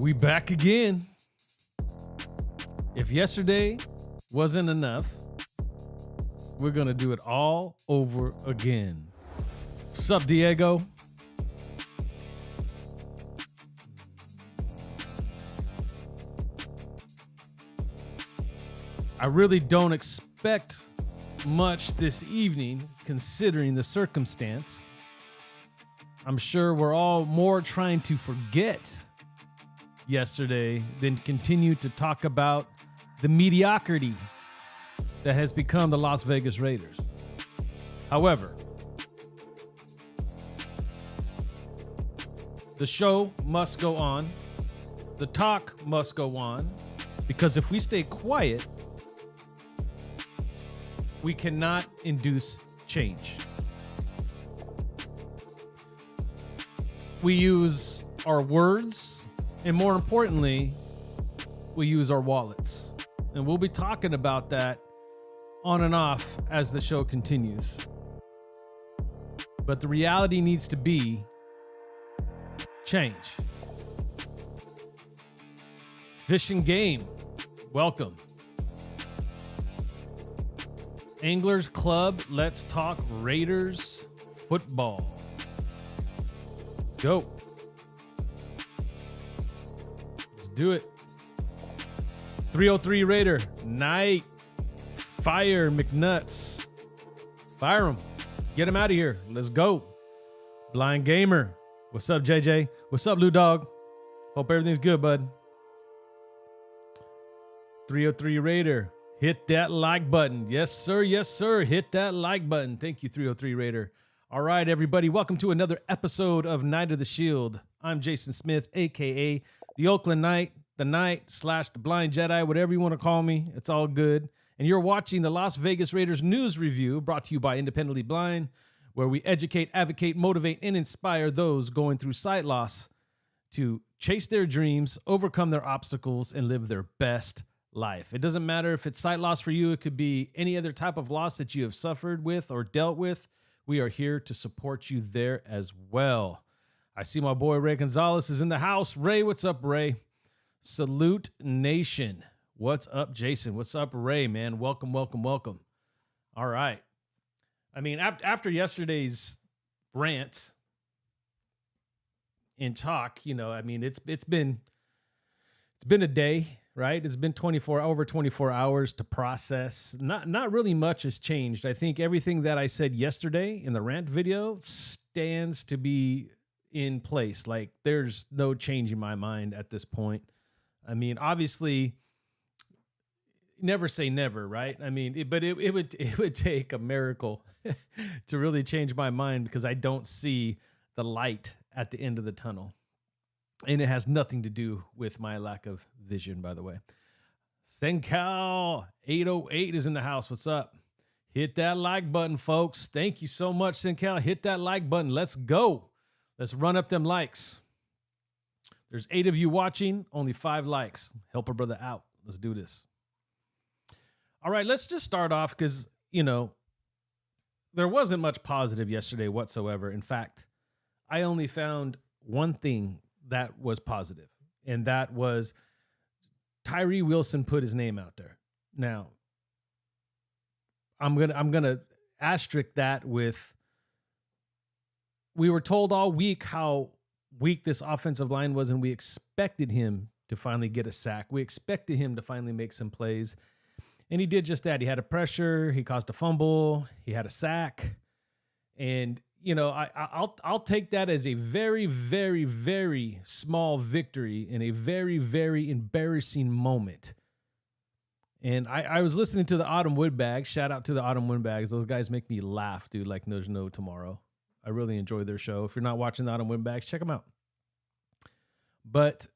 We back again. If yesterday wasn't enough, we're going to do it all over again. Sup, Diego? I really don't expect much this evening, considering the circumstance. I'm sure we're all more trying to forget yesterday than continue to talk about the mediocrity that has become the Las Vegas Raiders. However, the show must go on. The talk must go on, because if we stay quiet, we cannot induce change. We use our words, and more importantly, we use our wallets. And we'll be talking about that on and off as the show continues. But the reality needs to be change. Fish and Game, welcome. Anglers Club, let's talk Raiders football. Let's go. Let's do it. 303 Raider, night. Fire McNuts. Fire him. Get him out of here. Let's go. Blind Gamer. What's up, JJ? What's up, Lou Dog? Hope everything's good, bud. 303 Raider. Hit that like button. Yes, sir. Yes, sir. Hit that like button. Thank you, 303 Raider. All right, everybody. Welcome to another episode of Night of the Shield. I'm Jason Smith, a.k.a. the Oakland Knight, the Knight / the Blind Jedi, whatever you want to call me. It's all good. And you're watching the Las Vegas Raiders news review brought to you by Independently Blind, where we educate, advocate, motivate, and inspire those going through sight loss to chase their dreams, overcome their obstacles, and live their best life. It doesn't matter if it's sight loss for you. It could be any other type of loss that you have suffered with or dealt with. We are here to support you there as well. I see my boy Ray Gonzalez is in the house. Ray, what's up, Ray? Salute Nation. What's up, Jason? What's up, Ray, man? Welcome, welcome, welcome. All right. I mean, after yesterday's rant and talk, you know, I mean, it's been a day. Right? It's been over 24 hours to process. Not really much has changed. I think everything that I said yesterday in the rant video stands to be in place. Like, there's no change in my mind at this point. I mean, obviously, never say never, right? I mean, it would take a miracle to really change my mind, because I don't see the light at the end of the tunnel. And it has nothing to do with my lack of vision, by the way. Sencal 808 is in the house. What's up? Hit that like button, folks. Thank you so much, Sencal. Hit that like button. Let's go. Let's run up them likes. There's 8 of you watching, only 5 likes. Help a brother out. Let's do this. All right, let's just start off because, you know, there wasn't much positive yesterday whatsoever. In fact, I only found one thing that was positive, and that was Tyree Wilson put his name out there. Now, I'm gonna asterisk that with, we were told all week how weak this offensive line was, and we expected him to finally get a sack. We expected him to finally make some plays, and he did just that. He had a pressure, he caused a fumble, he had a sack, and you know, I'll take that as a very, very, very small victory in a very, very embarrassing moment. And I was listening to the Autumn Windbags. Shout out to the Autumn Windbags. Those guys make me laugh, dude, like there's no tomorrow. I really enjoy their show. If you're not watching the Autumn Windbags, check them out. But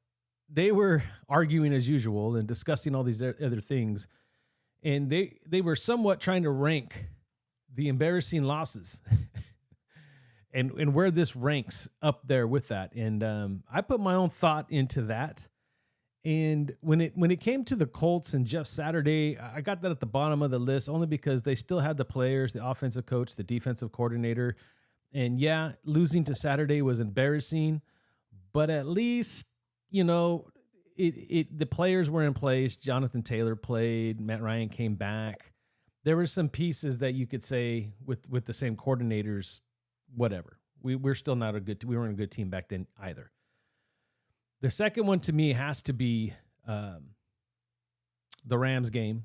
they were arguing as usual and discussing all these other things. And they were somewhat trying to rank the embarrassing losses. And where this ranks up there with that. And I put my own thought into that. And when it came to the Colts and Jeff Saturday, I got that at the bottom of the list only because they still had the players, the offensive coach, the defensive coordinator. And yeah, losing to Saturday was embarrassing, but at least, you know, the players were in place. Jonathan Taylor played. Matt Ryan came back. There were some pieces that you could say with the same coordinators, whatever. We're still not we weren't a good team back then either. The second one to me has to be the Rams game.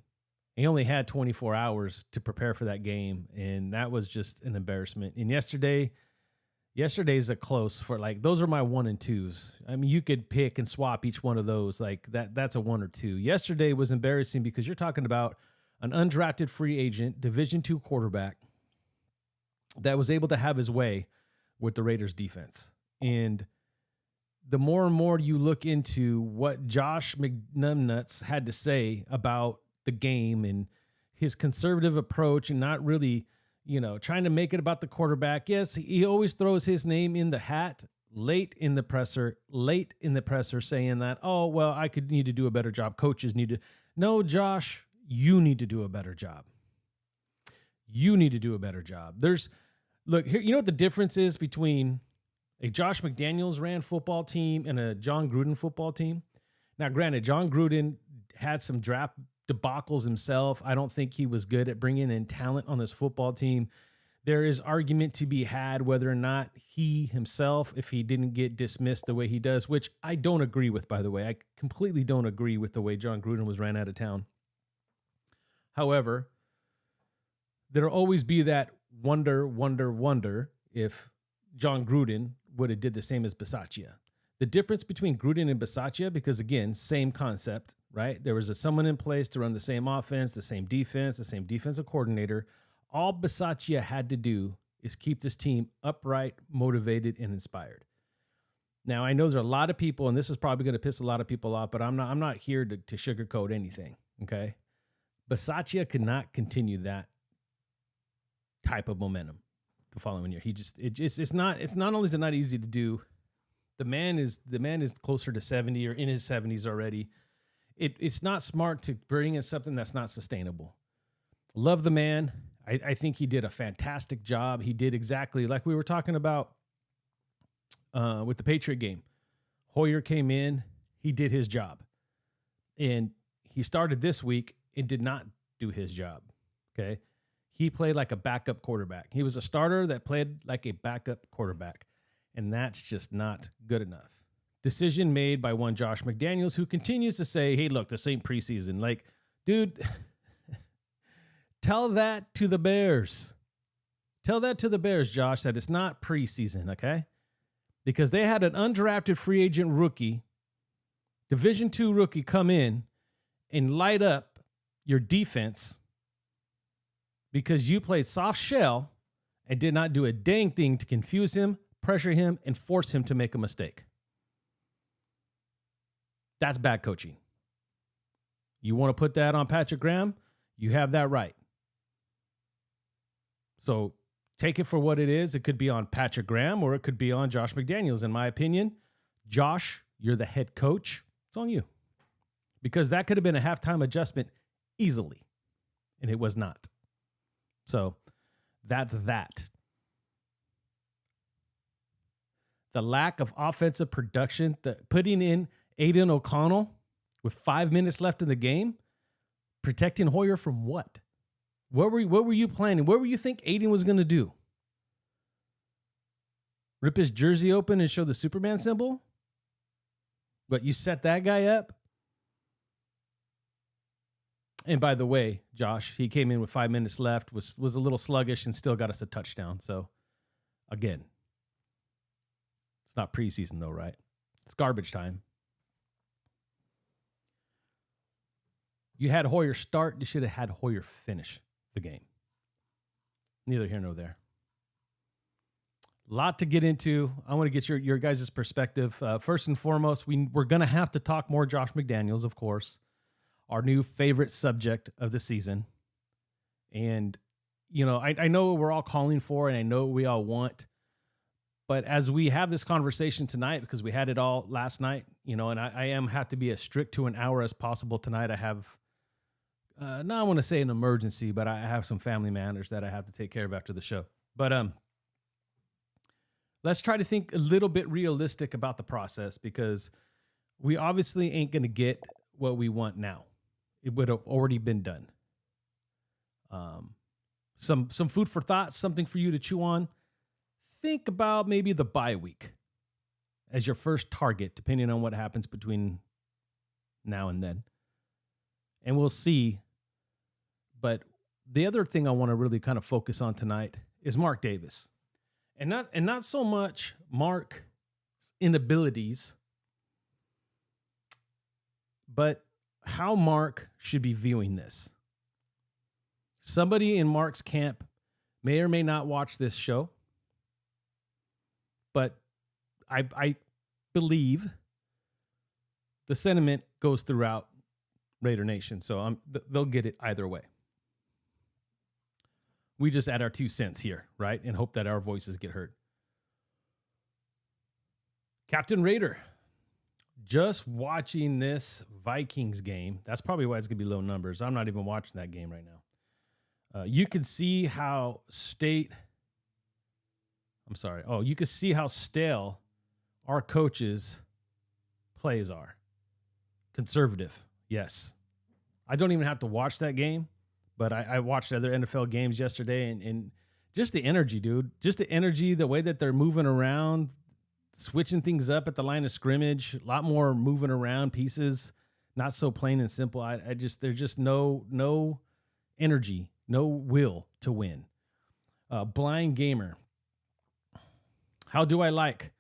He only had 24 hours to prepare for that game, and that was just an embarrassment. And yesterday's a close for, like, those are my 1 and 2s. I mean, you could pick and swap each one of those. Like that's a 1 or 2. Yesterday was embarrassing because you're talking about an undrafted free agent, Division II quarterback that was able to have his way with the Raiders defense. And the more and more you look into what Josh McDaniels had to say about the game and his conservative approach and not really, trying to make it about the quarterback. Yes, he always throws his name in the hat late in the presser saying that, oh, well, I could need to do a better job. Coaches need to. No, Josh, you need to do a better job. You need to do a better job. Look, here, you know what the difference is between a Josh McDaniels ran football team and a John Gruden football team? Now, granted, John Gruden had some draft debacles himself. I don't think he was good at bringing in talent on this football team. There is argument to be had whether or not he himself, if he didn't get dismissed the way he does, which I don't agree with, by the way. I completely don't agree with the way John Gruden was ran out of town. However, there'll always be that wonder if John Gruden would have did the same as Bisaccia. The difference between Gruden and Bisaccia, because again, same concept, right? There was someone in place to run the same offense, the same defensive coordinator. All Bisaccia had to do is keep this team upright, motivated, and inspired. Now, I know there's a lot of people, and this is probably going to piss a lot of people off, but I'm not here to sugarcoat anything, okay? Bisaccia could not continue that type of momentum the following year. It's not only is it not easy to do. The man is closer to 70 or in his 70s already. It's not smart to bring in something that's not sustainable. Love the man. I think he did a fantastic job. He did exactly like we were talking about with the Patriot game. Hoyer came in. He did his job. And he started this week and did not do his job. Okay. He played like a backup quarterback. He was a starter that played like a backup quarterback. And that's just not good enough. Decision made by one Josh McDaniels, who continues to say, hey, look, this ain't preseason. Like, dude, tell that to the Bears. Tell that to the Bears, Josh, that it's not preseason, okay? Because they had an undrafted free agent rookie, Division II rookie, come in and light up your defense because you played soft shell and did not do a dang thing to confuse him, pressure him, and force him to make a mistake. That's bad coaching. You want to put that on Patrick Graham? You have that right. So take it for what it is. It could be on Patrick Graham or it could be on Josh McDaniels. In my opinion, Josh, you're the head coach. It's on you. Because that could have been a halftime adjustment easily. And it was not. So that's that. The lack of offensive production, putting in Aiden O'Connell with 5 minutes left in the game, protecting Hoyer from what? What were you planning? What were you think Aiden was going to do? Rip his jersey open and show the Superman symbol? But you set that guy up? And by the way, Josh, he came in with 5 minutes left, was a little sluggish and still got us a touchdown. So, again, it's not preseason though, right? It's garbage time. You had Hoyer start. You should have had Hoyer finish the game. Neither here nor there. A lot to get into. I want to get your guys' perspective. First and foremost, we're going to have to talk more Josh McDaniels, of course, our new favorite subject of the season. And, I know what we're all calling for, and I know what we all want. But as we have this conversation tonight, because we had it all last night, and I have to be as strict to an hour as possible tonight. I have, not I want to say an emergency, but I have some family matters that I have to take care of after the show. But let's try to think a little bit realistic about the process, because we obviously ain't going to get what we want now. It would have already been done. Some food for thought, something for you to chew on. Think about maybe the bye week as your first target, depending on what happens between now and then. And we'll see. But the other thing I want to really kind of focus on tonight is Mark Davis. And not so much Mark's inabilities, but how Mark should be viewing this. Somebody in Mark's camp may or may not watch this show, but I believe the sentiment goes throughout Raider Nation, so they'll get it either way. We just add our 2 cents here, right, and hope that our voices get heard. Captain Raider, just watching this Vikings game, that's probably why it's going to be low numbers. I'm not even watching that game right now. You can see how you can see how stale our coaches' plays are. Conservative, yes. I don't even have to watch that game, but I watched other NFL games yesterday, and just the energy, dude. Just the energy, the way that they're moving around, switching things up at the line of scrimmage, a lot more moving around pieces, not so plain and simple. There's just no energy, no will to win. Blind gamer. How do I like?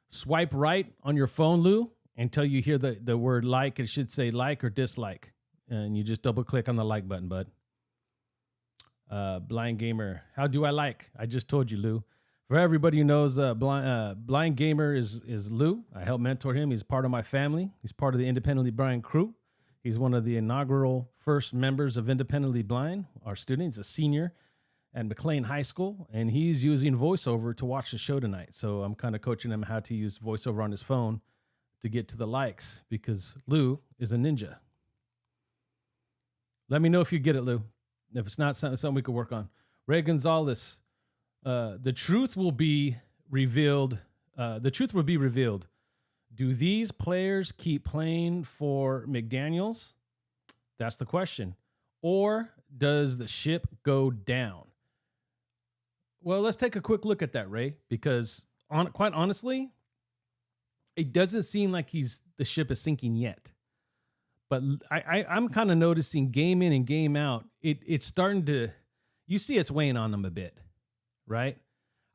Swipe right on your phone, Lou, until you hear the word like. It should say like or dislike. And you just double click on the like button, bud. Blind gamer. How do I like? I just told you, Lou. For everybody who knows, blind gamer is Lou. I help mentor him. He's part of my family. He's part of the Independently Blind crew. He's one of the inaugural first members of Independently Blind, our student. He's a senior at McLean High School, and he's using VoiceOver to watch the show tonight. So I'm kind of coaching him how to use VoiceOver on his phone to get to the likes, because Lou is a ninja. Let me know if you get it, Lou. If it's not something we could work on. Ray Gonzalez, the truth will be revealed. Do these players keep playing for McDaniels? That's the question. Or does the ship go down? Well, let's take a quick look at that, Ray, because quite honestly, it doesn't seem like the ship is sinking yet. But I'm kind of noticing game in and game out, it's starting to, you see it's weighing on them a bit, right?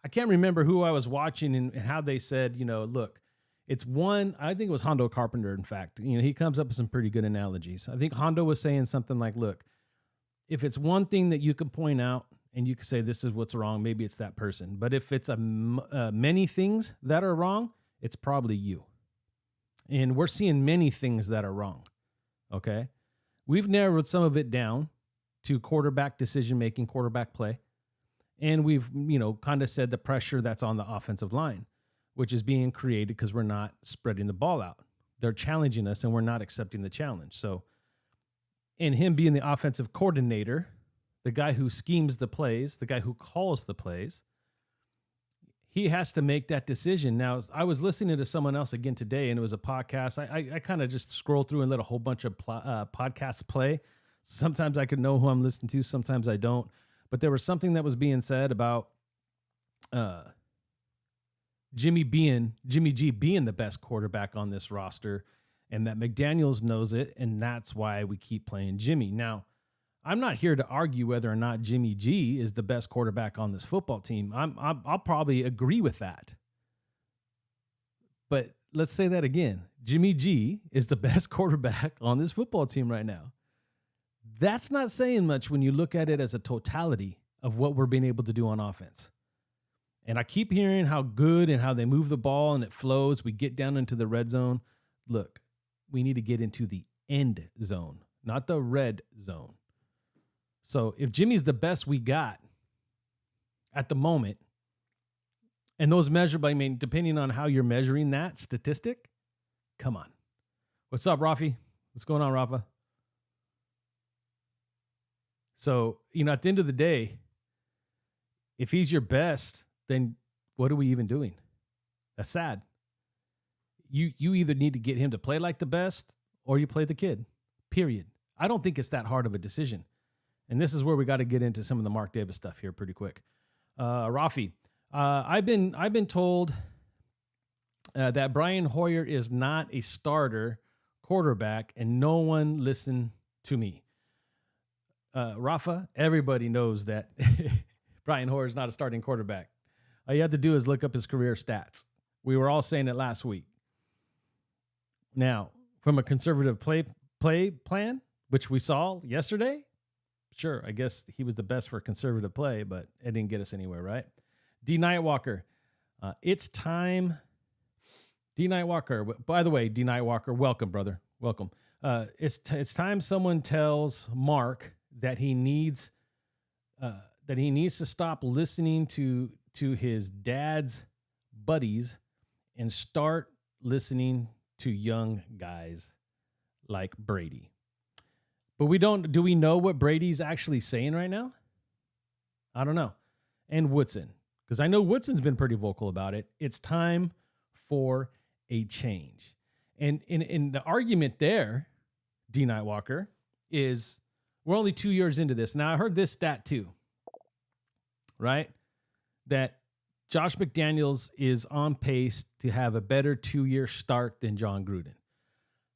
I can't remember who I was watching and how they said, look, it's one, I think it was Hondo Carpenter, in fact. He comes up with some pretty good analogies. I think Hondo was saying something like, look, if it's one thing that you can point out and you can say this is what's wrong, maybe it's that person. But if it's many things that are wrong, it's probably you. And we're seeing many things that are wrong, okay? We've narrowed some of it down to quarterback decision-making, quarterback play. And we've, kind of said the pressure that's on the offensive line, which is being created because we're not spreading the ball out. They're challenging us, and we're not accepting the challenge. So, in him being the offensive coordinator, the guy who schemes the plays, the guy who calls the plays, he has to make that decision. Now, I was listening to someone else again today, and it was a podcast. I kind of just scroll through and let a whole bunch of podcasts play. Sometimes I could know who I'm listening to. Sometimes I don't. But there was something that was being said about Jimmy G being the best quarterback on this roster, and that McDaniels knows it, and that's why we keep playing Jimmy. Now, I'm not here to argue whether or not Jimmy G is the best quarterback on this football team. I'll probably agree with that. But let's say that again. Jimmy G is the best quarterback on this football team right now. That's not saying much when you look at it as a totality of what we're being able to do on offense. And I keep hearing how good and how they move the ball and it flows. We get down into the red zone. Look, we need to get into the end zone, not the red zone. So if Jimmy's the best we got at the moment, and those measured by, depending on how you're measuring that statistic, come on. What's up, Rafi? What's going on, Rafa? So, at the end of the day, if he's your best, then what are we even doing? That's sad. you either need to get him to play like the best or you play the kid, period. I don't think it's that hard of a decision. And this is where we got to get into some of the Mark Davis stuff here pretty quick. Rafi, I've been told that Brian Hoyer is not a starter quarterback, and no one listened to me. Rafa, everybody knows that Brian Hoyer is not a starting quarterback. All you have to do is look up his career stats. We were all saying it last week. Now, from a conservative play plan, which we saw yesterday, sure, I guess he was the best for conservative play, but it didn't get us anywhere, right? D. Nightwalker, it's time. D. Nightwalker, by the way, D. Nightwalker, welcome, brother, welcome. It's time someone tells Mark that he needs to stop listening to his dad's buddies and start listening to young guys like Brady. But do we know what Brady's actually saying right now? I don't know. And Woodson, because I know Woodson's been pretty vocal about it. It's time for a change. And in the argument there, D. Nightwalker, is we're only 2 years into this. Now, I heard this stat too, right? That Josh McDaniels is on pace to have a better 2-year start than John Gruden.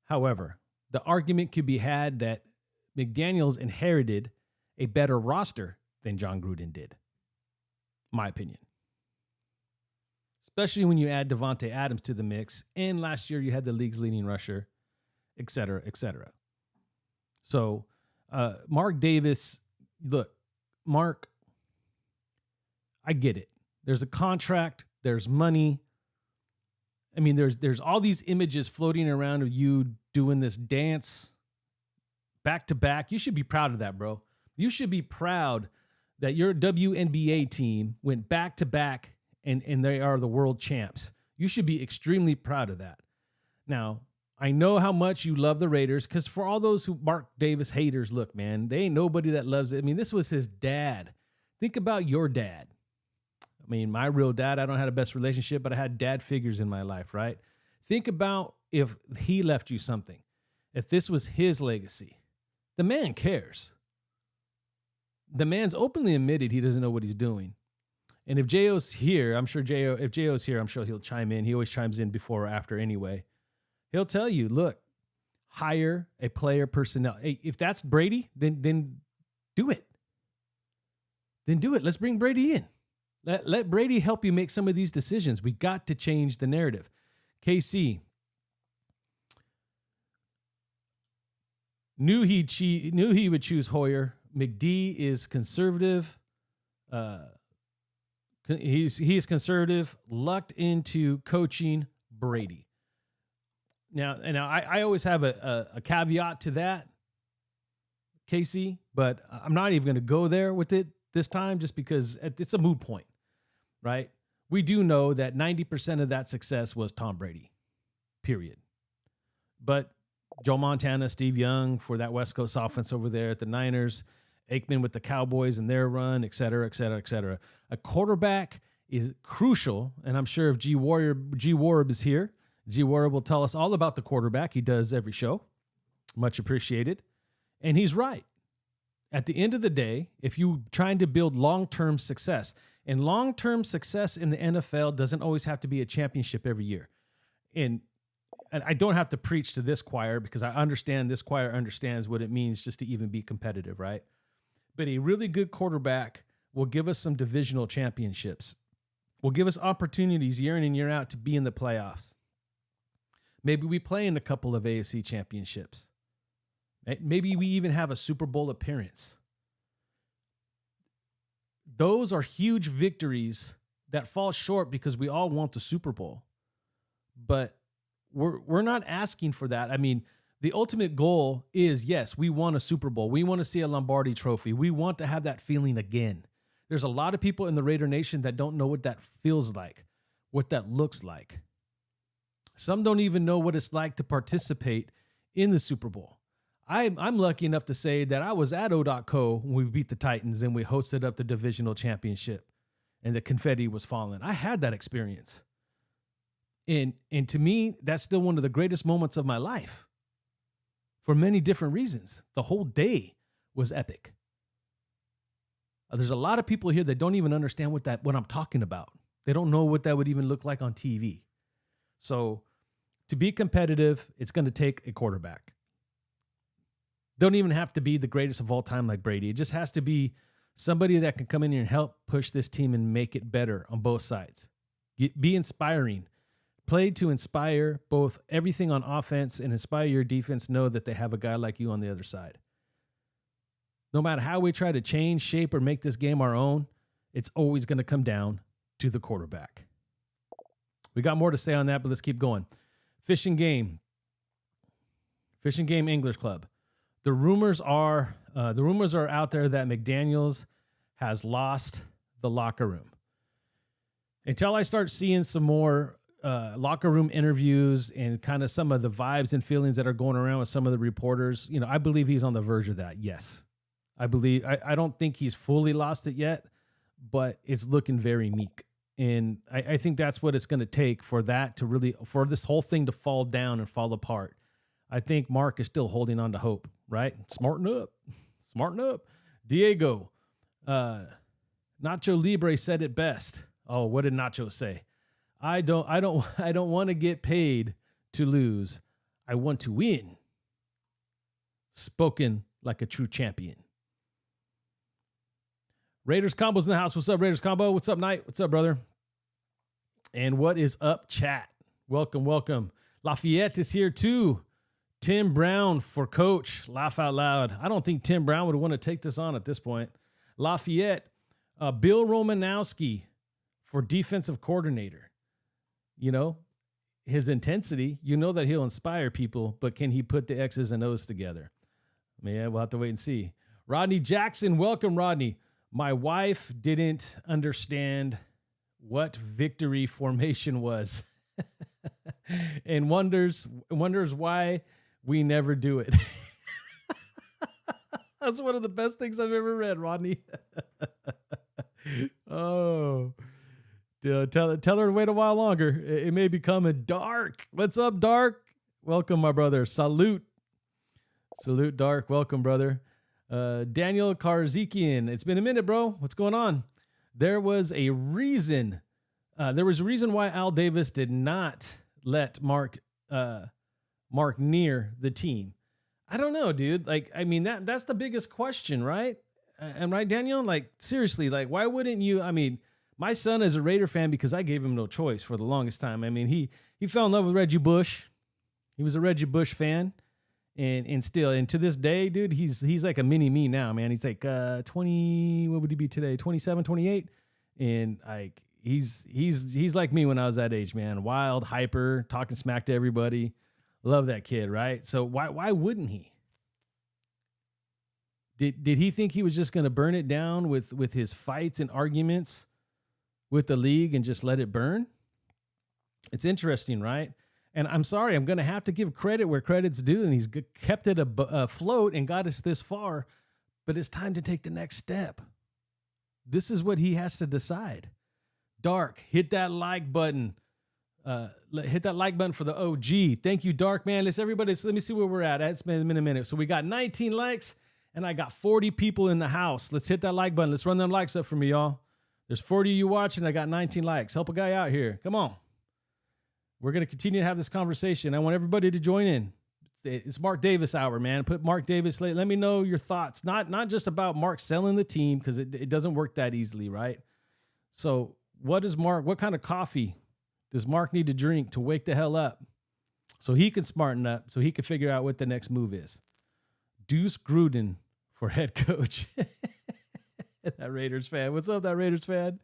However, the argument could be had that McDaniels inherited a better roster than John Gruden did. My opinion. Especially when you add Devontae Adams to the mix. And last year you had the league's leading rusher, et cetera, et cetera. So, Mark Davis, look, Mark, I get it. There's a contract. There's money. I mean, there's all these images floating around of you doing this dance back to back. You should be proud of that, bro. You should be proud that your WNBA team went back to back and they are the world champs. You should be extremely proud of that. Now, I know how much you love the Raiders, because for all those who Mark Davis haters, look, man, they ain't nobody that loves it. I mean, this was his dad. Think about your dad. I mean, my real dad, I don't have the best relationship, but I had dad figures in my life, right? Think about if he left you something, if this was his legacy. The man cares. The man's openly admitted he doesn't know what he's doing. And if J.O.'s here, I'm sure if J.O.'s here, I'm sure he'll chime in. He always chimes in before or after anyway. He'll tell you, look, hire a player personnel. Hey, if that's Brady, then do it. Then do it. Let's bring Brady in. Let Brady help you make some of these decisions. We got to change the narrative. KC knew he would choose Hoyer. McD is conservative. He's conservative, lucked into coaching Brady. Now I always have a caveat to that, Casey, but I'm not even going to go there with it this time, just because it's a moot point, right? We do know that 90% of that success was Tom Brady, period. But Joe Montana, Steve Young for that West Coast offense over there at the Niners, Aikman with the Cowboys and their run, et cetera, et cetera, et cetera. A quarterback is crucial, and I'm sure if G. Warb is here, G. Warb will tell us all about the quarterback. He does every show. Much appreciated. And he's right. At the end of the day, if you're trying to build long-term success, and long-term success in the NFL doesn't always have to be a championship every year. And I don't have to preach to this choir, because I understand this choir understands what it means just to even be competitive, right? But a really good quarterback will give us some divisional championships, will give us opportunities year in and year out to be in the playoffs. Maybe we play in a couple of AFC championships. Maybe we even have a Super Bowl appearance. Those are huge victories that fall short because we all want the Super Bowl. But we're not asking for that. I mean, the ultimate goal is, yes, we want a Super Bowl. We want to see a Lombardi trophy. We want to have that feeling again. There's a lot of people in the Raider Nation that don't know what that feels like, what that looks like. Some don't even know what it's like to participate in the Super Bowl. I'm lucky enough to say that I was at O.co when we beat the Titans and we hosted up the divisional championship and the confetti was falling. I had that experience. And to me, that's still one of the greatest moments of my life for many different reasons. The whole day was epic. There's a lot of people here that don't even understand what I'm talking about. They don't know what that would even look like on TV. So to be competitive, it's going to take a quarterback. Don't even have to be the greatest of all time like Brady. It just has to be somebody that can come in here and help push this team and make it better on both sides. Be inspiring. Play to inspire both everything on offense and inspire your defense. Know that they have a guy like you on the other side. No matter how we try to change, shape, or make this game our own, it's always going to come down to the quarterback. We got more to say on that, but let's keep going. Fishing Game English Club. The rumors are out there that McDaniels has lost the locker room. Until I start seeing some more locker room interviews and kind of some of the vibes and feelings that are going around with some of the reporters, I believe he's on the verge of that. Yes. I don't think he's fully lost it yet, but it's looking very meek. And I think that's what it's going to take for this whole thing to fall down and fall apart. I think Mark is still holding on to hope, right? Smarten up. Diego, Nacho Libre said it best. Oh, what did Nacho say? I don't want to get paid to lose. I want to win. Spoken like a true champion. Raiders Combo's in the house. What's up, Raiders Combo? What's up, Knight? What's up, brother? And what is up, chat? Welcome. Lafayette is here too. Tim Brown for coach. Laugh out loud. I don't think Tim Brown would want to take this on at this point. Lafayette. Bill Romanowski for defensive coordinator. His intensity, that he'll inspire people, but can he put the X's and O's together? Man, we'll have to wait and see. Rodney Jackson. Welcome, Rodney. My wife didn't understand what victory formation was and wonders why we never do it. That's one of the best things I've ever read, Rodney. Oh, tell her to wait a while longer. It may become a Dark. What's up, Dark? Welcome, my brother. Salute, Dark. Welcome, brother. Daniel Karzikian. It's been a minute, bro. What's going on? There was a reason why Al Davis did not let Mark near the team. I don't know, dude. That's the biggest question, right? And right, Daniel? Seriously, why wouldn't you? My son is a Raider fan because I gave him no choice for the longest time. he fell in love with Reggie Bush. He was a Reggie Bush fan. And to this day, dude, he's like a mini me now, man. He's like 20, what would he be today? 27, 28. And he's like me when I was that age, man. Wild, hyper, talking smack to everybody. Love that kid, right? So why wouldn't he? Did he think he was just going to burn it down with his fights and arguments with the league and just let it burn? It's interesting, right? And I'm sorry, I'm going to have to give credit where credit's due, and he's kept it afloat and got us this far, but it's time to take the next step. This is what he has to decide. Dark, hit that like button. Hit that like button for the OG. Thank you, Dark, man. Let me see where we're at. It's been a minute. So we got 19 likes, and I got 40 people in the house. Let's hit that like button. Let's run them likes up for me, y'all. There's 40 of you watching. I got 19 likes. Help a guy out here. Come on. We're going to continue to have this conversation. I want everybody to join in. It's Mark Davis hour, man. Put Mark Davis. Let me know your thoughts. Not just about Mark selling the team, because it doesn't work that easily, right? So what kind of coffee does Mark need to drink to wake the hell up so he can smarten up, so he can figure out what the next move is? Deuce Gruden for head coach. That Raiders fan. What's up, that Raiders fan?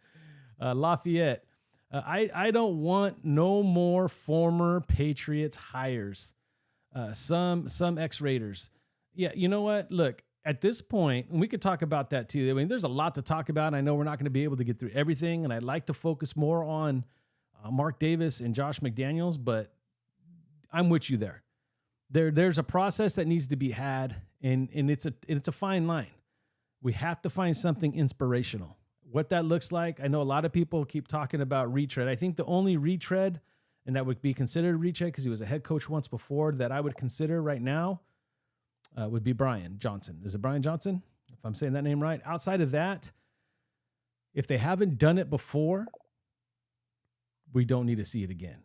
Lafayette. I don't want no more former Patriots hires. Some ex-Raiders. Yeah, you know what? Look, at this point, and we could talk about that too. There's a lot to talk about. I know we're not going to be able to get through everything, and I'd like to focus more on Mark Davis and Josh McDaniels, but I'm with you there. There's a process that needs to be had, and it's a fine line. We have to find something inspirational. What that looks like, I know a lot of people keep talking about retread. I think the only retread and that would be considered a reach because he was a head coach once before, that I would consider right now would be Brian Johnson. Is it Brian Johnson? If I'm saying that name right. Outside of that, if they haven't done it before, we don't need to see it again.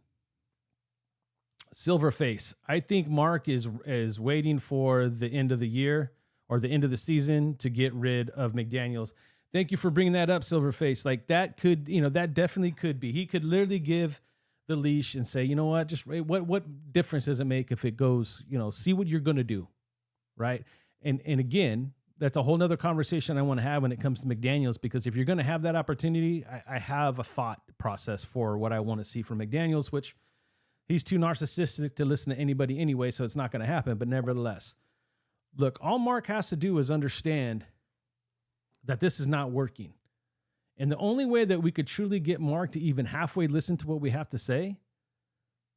Silverface. I think Mark is waiting for the end of the year or the end of the season to get rid of McDaniels. Thank you for bringing that up, Silverface. Like that could, that definitely could be. He could literally give the leash and say, you know what, just what difference does it make if it goes, see what you're going to do. Right. And again, that's a whole nother conversation I want to have when it comes to McDaniels, because if you're going to have that opportunity, I have a thought process for what I want to see from McDaniels, which he's too narcissistic to listen to anybody anyway, so it's not going to happen. But nevertheless, look, all Mark has to do is understand that this is not working. And the only way that we could truly get Mark to even halfway listen to what we have to say,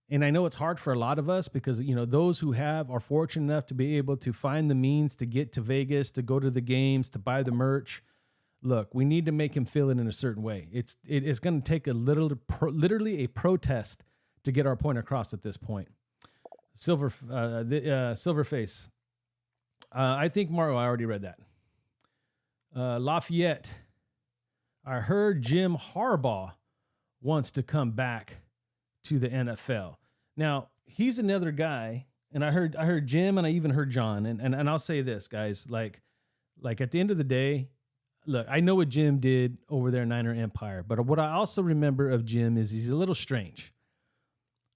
and I know it's hard for a lot of us because, those who are fortunate enough to be able to find the means to get to Vegas, to go to the games, to buy the merch. Look, we need to make him feel it in a certain way. It is going to take literally a protest to get our point across at this point. Silverface. I think Mario, I already read that. Lafayette. I heard Jim Harbaugh wants to come back to the NFL. Now, he's another guy, and I heard Jim, and I even heard John, and I'll say this, guys, like at the end of the day, look, I know what Jim did over there in Niner Empire, but what I also remember of Jim is he's a little strange.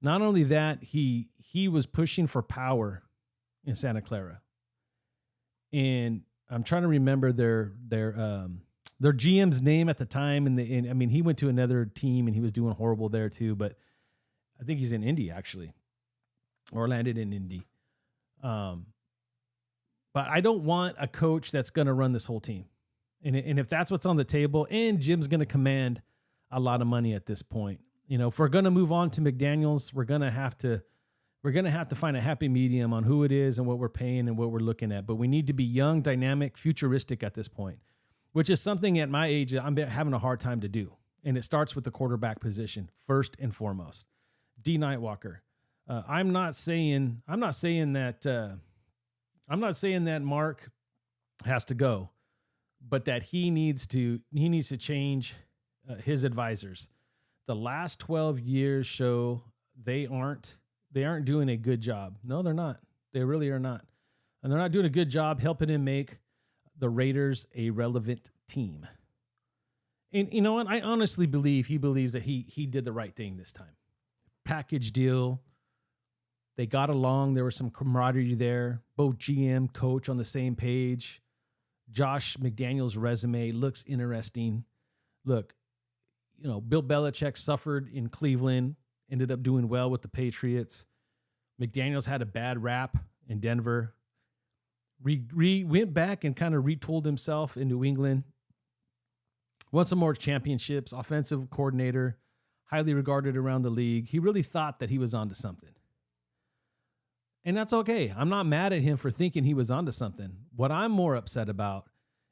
Not only that, he was pushing for power in Santa Clara. And I'm trying to remember their GM's name at the time. And he went to another team and he was doing horrible there too, but I think he's in Indy actually, or landed in Indy. But I don't want a coach that's going to run this whole team. And if that's what's on the table, and Jim's going to command a lot of money at this point, if we're going to move on to McDaniels, we're going to have to find a happy medium on who it is and what we're paying and what we're looking at. But we need to be young, dynamic, futuristic at this point, which is something at my age I'm having a hard time to do. And it starts with the quarterback position first and foremost. D. Nightwalker. I'm not saying that Mark has to go, but that he needs to change his advisors. The last 12 years show they aren't doing a good job. No, they're not. They really are not. And they're not doing a good job helping him make the Raiders a relevant team. And you know what? I honestly believe he believes that he did the right thing this time. Package deal. They got along. There was some camaraderie there. Both GM, coach on the same page. Josh McDaniels' resume looks interesting. Look, Bill Belichick suffered in Cleveland, ended up doing well with the Patriots. McDaniels had a bad rap in Denver. Went back and kind of retooled himself in New England. Won some more championships, offensive coordinator, highly regarded around the league. He really thought that he was onto something. And that's okay. I'm not mad at him for thinking he was onto something. What I'm more upset about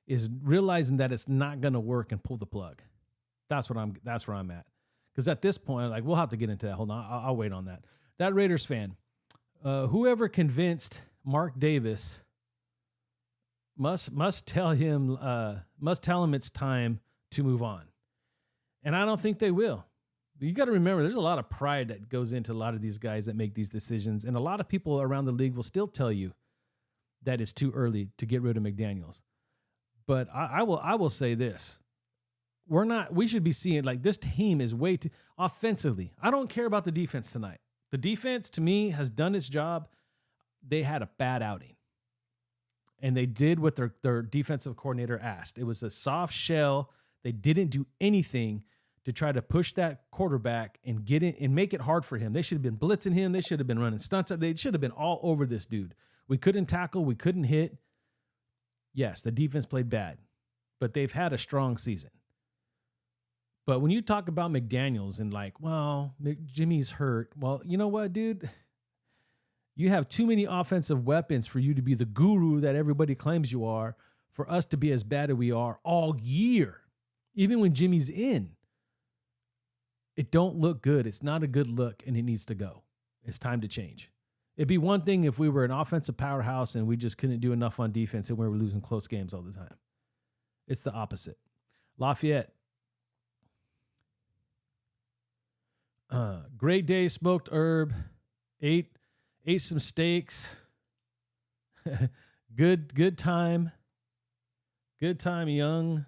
is realizing that it's not going to work and pull the plug. That's where I'm at. Because at this point, we'll have to get into that. Hold on. I'll wait on that. That Raiders fan, whoever convinced Mark Davis must tell him it's time to move on. And I don't think they will. You got to remember, there's a lot of pride that goes into a lot of these guys that make these decisions. And a lot of people around the league will still tell you that it's too early to get rid of McDaniels. But I will say this. We should be seeing this team is way too offensively. I don't care about the defense tonight. The defense to me has done its job. They had a bad outing. And they did what their defensive coordinator asked. It was a soft shell. They didn't do anything to try to push that quarterback and get it and make it hard for him. They should have been blitzing him. They should have been running stunts. They should have been all over this dude. We couldn't tackle. We couldn't hit. Yes, the defense played bad, but they've had a strong season. But when you talk about McDaniels and Jimmy's hurt, well, you know what, dude? You have too many offensive weapons for you to be the guru that everybody claims you are, for us to be as bad as we are all year, even when Jimmy's in. It don't look good. It's not a good look, and it needs to go. It's time to change. It'd be one thing if we were an offensive powerhouse and we just couldn't do enough on defense and we were losing close games all the time. It's the opposite. Lafayette. Great day, smoked herb, ate some steaks. Good time. Good time, young.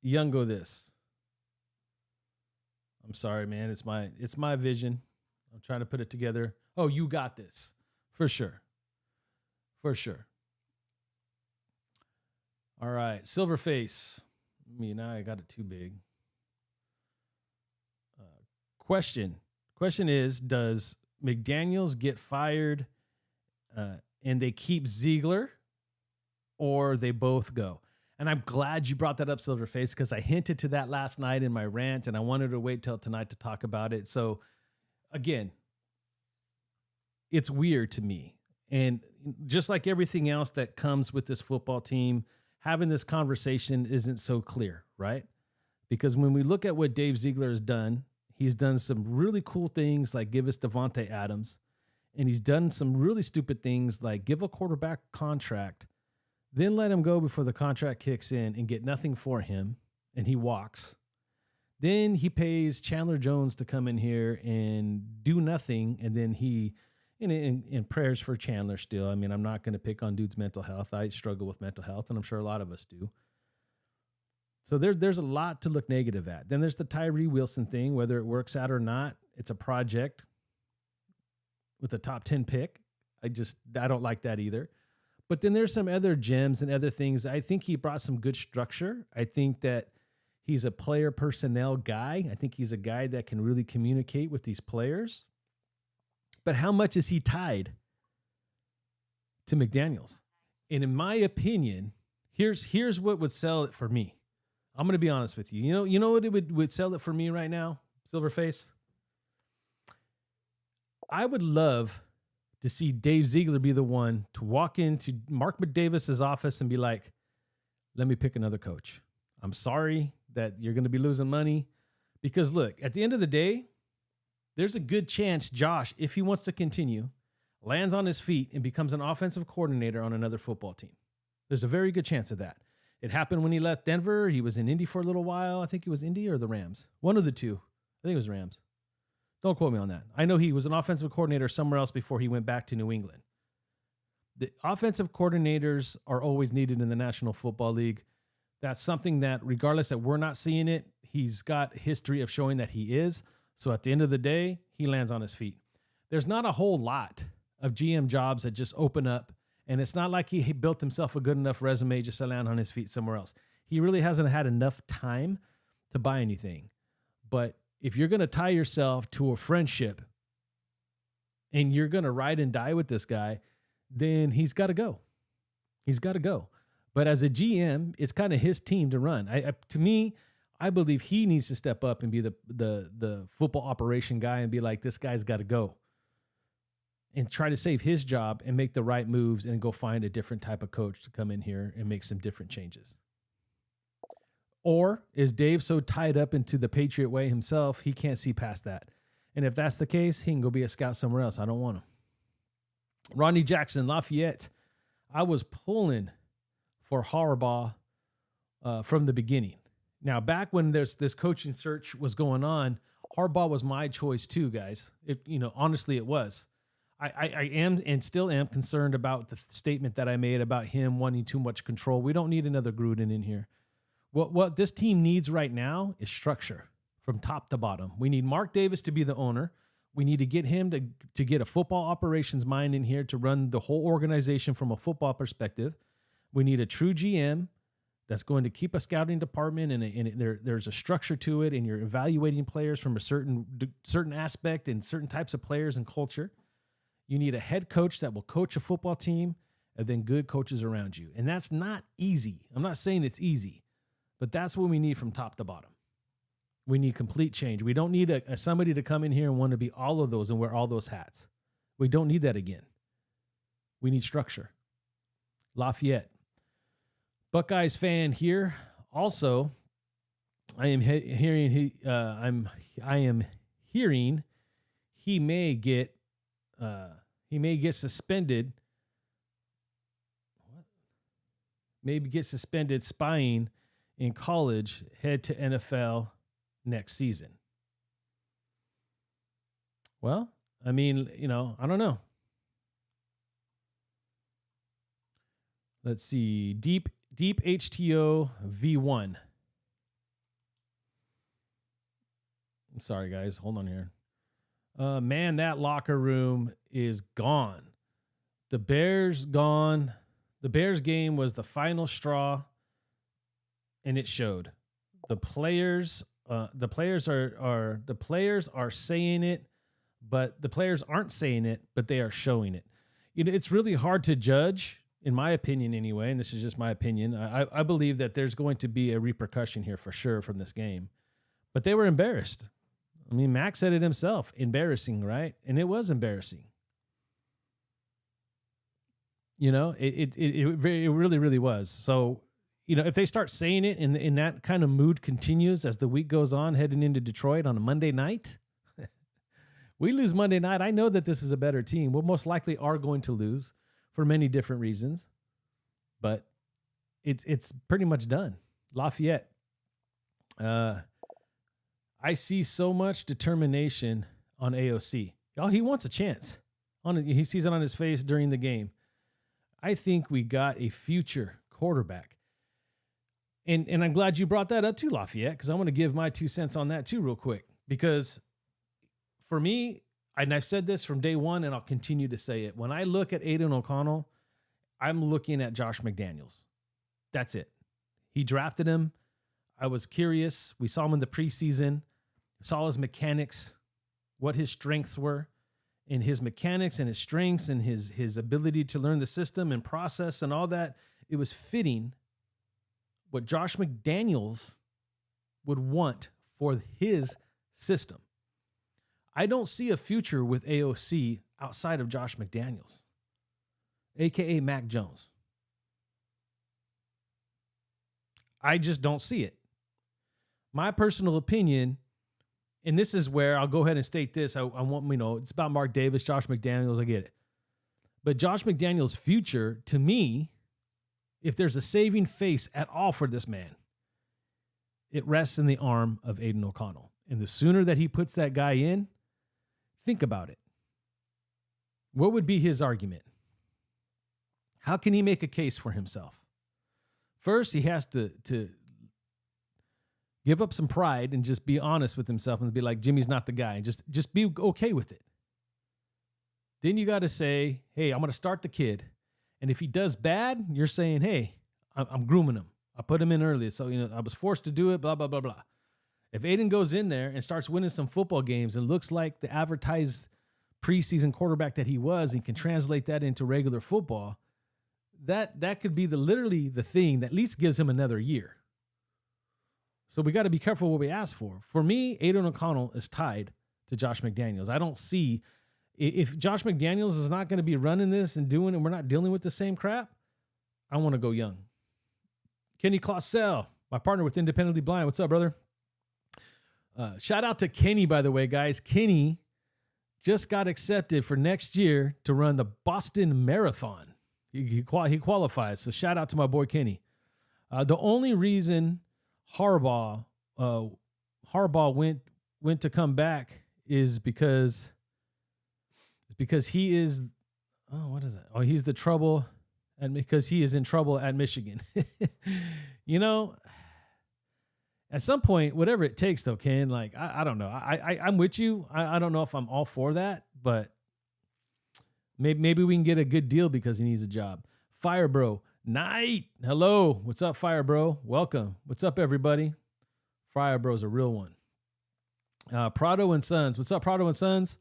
Go this. I'm sorry, man. It's my vision. I'm trying to put it together. Oh, you got this. For sure. All right. Silverface. Now I got it too big. Question is, does McDaniels get fired and they keep Ziegler, or they both go? And I'm glad you brought that up, Silverface, because I hinted to that last night in my rant, and I wanted to wait till tonight to talk about it. So, again, it's weird to me. And just like everything else that comes with this football team, having this conversation isn't so clear, right? Because when we look at what Dave Ziegler has done, he's done some really cool things like give us Devontae Adams, and he's done some really stupid things like give a quarterback contract, then let him go before the contract kicks in and get nothing for him, and he walks. Then he pays Chandler Jones to come in here and do nothing, and then he, in prayers for Chandler still. I mean, I'm not going to pick on dude's mental health. I struggle with mental health, and I'm sure a lot of us do. So there's a lot to look negative at. Then there's the Tyree Wilson thing, whether it works out or not. It's a project with a top 10 pick. I don't like that either. But then there's some other gems and other things. I think he brought some good structure. I think that he's a player personnel guy. I think he's a guy that can really communicate with these players. But how much is he tied to McDaniels? And in my opinion, here's what would sell it for me. I'm going to be honest with you. You know what it would sell it for me right now, Silverface? I would love to see Dave Ziegler be the one to walk into Mark McDavis's office and be like, let me pick another coach. I'm sorry that you're going to be losing money. Because look, at the end of the day, there's a good chance Josh, if he wants to continue, lands on his feet and becomes an offensive coordinator on another football team. There's a very good chance of that. It happened when he left Denver. He was in Indy for a little while. I think it was Indy or the Rams. One of the two. I think it was Rams. Don't quote me on that. I know he was an offensive coordinator somewhere else before he went back to New England. The offensive coordinators are always needed in the National Football League. That's something that, regardless that we're not seeing it, he's got history of showing that he is. So at the end of the day, he lands on his feet. There's not a whole lot of GM jobs that just open up, and it's not like he built himself a good enough resume just to land on his feet somewhere else. He really hasn't had enough time to buy anything. But if you're going to tie yourself to a friendship and you're going to ride and die with this guy, then he's got to go. He's got to go. But as a GM, it's kind of his team to run. To me, I believe he needs to step up and be the football operation guy and be like, this guy's got to go. And try to save his job and make the right moves and go find a different type of coach to come in here and make some different changes. Or is Dave so tied up into the Patriot way himself, he can't see past that? And if that's the case, he can go be a scout somewhere else. I don't want him. Ronnie Jackson, Lafayette. I was pulling for Harbaugh from the beginning. Now, back when this coaching search was going on, Harbaugh was my choice too, guys. Honestly, it was. I am and still am concerned about the statement that I made about him wanting too much control. We don't need another Gruden in here. What this team needs right now is structure from top to bottom. We need Mark Davis to be the owner. We need to get him to get a football operations mind in here to run the whole organization from a football perspective. We need a true GM that's going to keep a scouting department and there's a structure to it, and you're evaluating players from a certain aspect and certain types of players and culture. You need a head coach that will coach a football team, and then good coaches around you. And that's not easy. I'm not saying it's easy, but that's what we need from top to bottom. We need complete change. We don't need somebody to come in here and want to be all of those and wear all those hats. We don't need that again. We need structure. Lafayette. Buckeyes fan here. Also, I am hearing I am hearing he may get suspended. What? Maybe get suspended spying in college, head to NFL next season. Well, I mean, I don't know. Let's see. Deep HTO V1. I'm sorry, guys. Hold on here. Man, that locker room is gone. The Bears gone. The Bears game was the final straw, and it showed. The players are saying it, but the players aren't saying it, but they are showing it. It's really hard to judge, in my opinion anyway, and this is just my opinion. I believe that there's going to be a repercussion here for sure from this game. But they were embarrassed. I mean, Max said it himself, embarrassing, right? And it was embarrassing. It really, really was. So, if they start saying it and that kind of mood continues as the week goes on, heading into Detroit on a Monday night, we lose Monday night. I know that this is a better team. We'll most likely are going to lose for many different reasons, but it's pretty much done. Lafayette. I see so much determination on AOC. Oh, he wants a chance. He sees it on his face during the game. I think we got a future quarterback. And I'm glad you brought that up too, Lafayette, because I want to give my 2 cents on that too real quick. Because for me, and I've said this from day one, and I'll continue to say it, when I look at Aiden O'Connell, I'm looking at Josh McDaniels. That's it. He drafted him. I was curious. We saw him in the preseason. Saw his mechanics, what his strengths were, and his mechanics and his strengths and his ability to learn the system and process and all that. It was fitting what Josh McDaniels would want for his system. I don't see a future with AOC outside of Josh McDaniels, a.k.a. Mac Jones. I just don't see it. My personal opinion, and this is where I'll go ahead and state this. I want, it's about Mark Davis, Josh McDaniels. I get it. But Josh McDaniels' future, to me, if there's a saving face at all for this man, it rests in the arm of Aiden O'Connell. And the sooner that he puts that guy in, think about it. What would be his argument? How can he make a case for himself? First, he has to give up some pride and just be honest with himself and be like, Jimmy's not the guy. And just be okay with it. Then you got to say, hey, I'm going to start the kid. And if he does bad, you're saying, hey, I'm grooming him. I put him in early. So, I was forced to do it, blah, blah, blah, blah. If Aiden goes in there and starts winning some football games and looks like the advertised preseason quarterback that he was and can translate that into regular football, that could be literally the thing that at least gives him another year. So we got to be careful what we ask for. For me, Aiden O'Connell is tied to Josh McDaniels. I don't see, if Josh McDaniels is not going to be running this and doing it, and we're not dealing with the same crap, I want to go young. Kenny Clausell, my partner with Independently Blind. What's up, brother? Shout out to Kenny, by the way, guys. Kenny just got accepted for next year to run the Boston Marathon. He qualifies. So shout out to my boy Kenny. The only reason Harbaugh went to come back is because he is, what is that? Oh, he's the trouble, and because he is in trouble at Michigan. At some point, whatever it takes, though, Ken, like, I don't know. I'm with you. I don't know if I'm all for that, but maybe we can get a good deal because he needs a job. Fire Bro, Night. Hello. What's up, Fire Bro? Welcome. What's up, everybody? Fire Bro's a real one. Prado and Sons. What's up, Prado and Sons?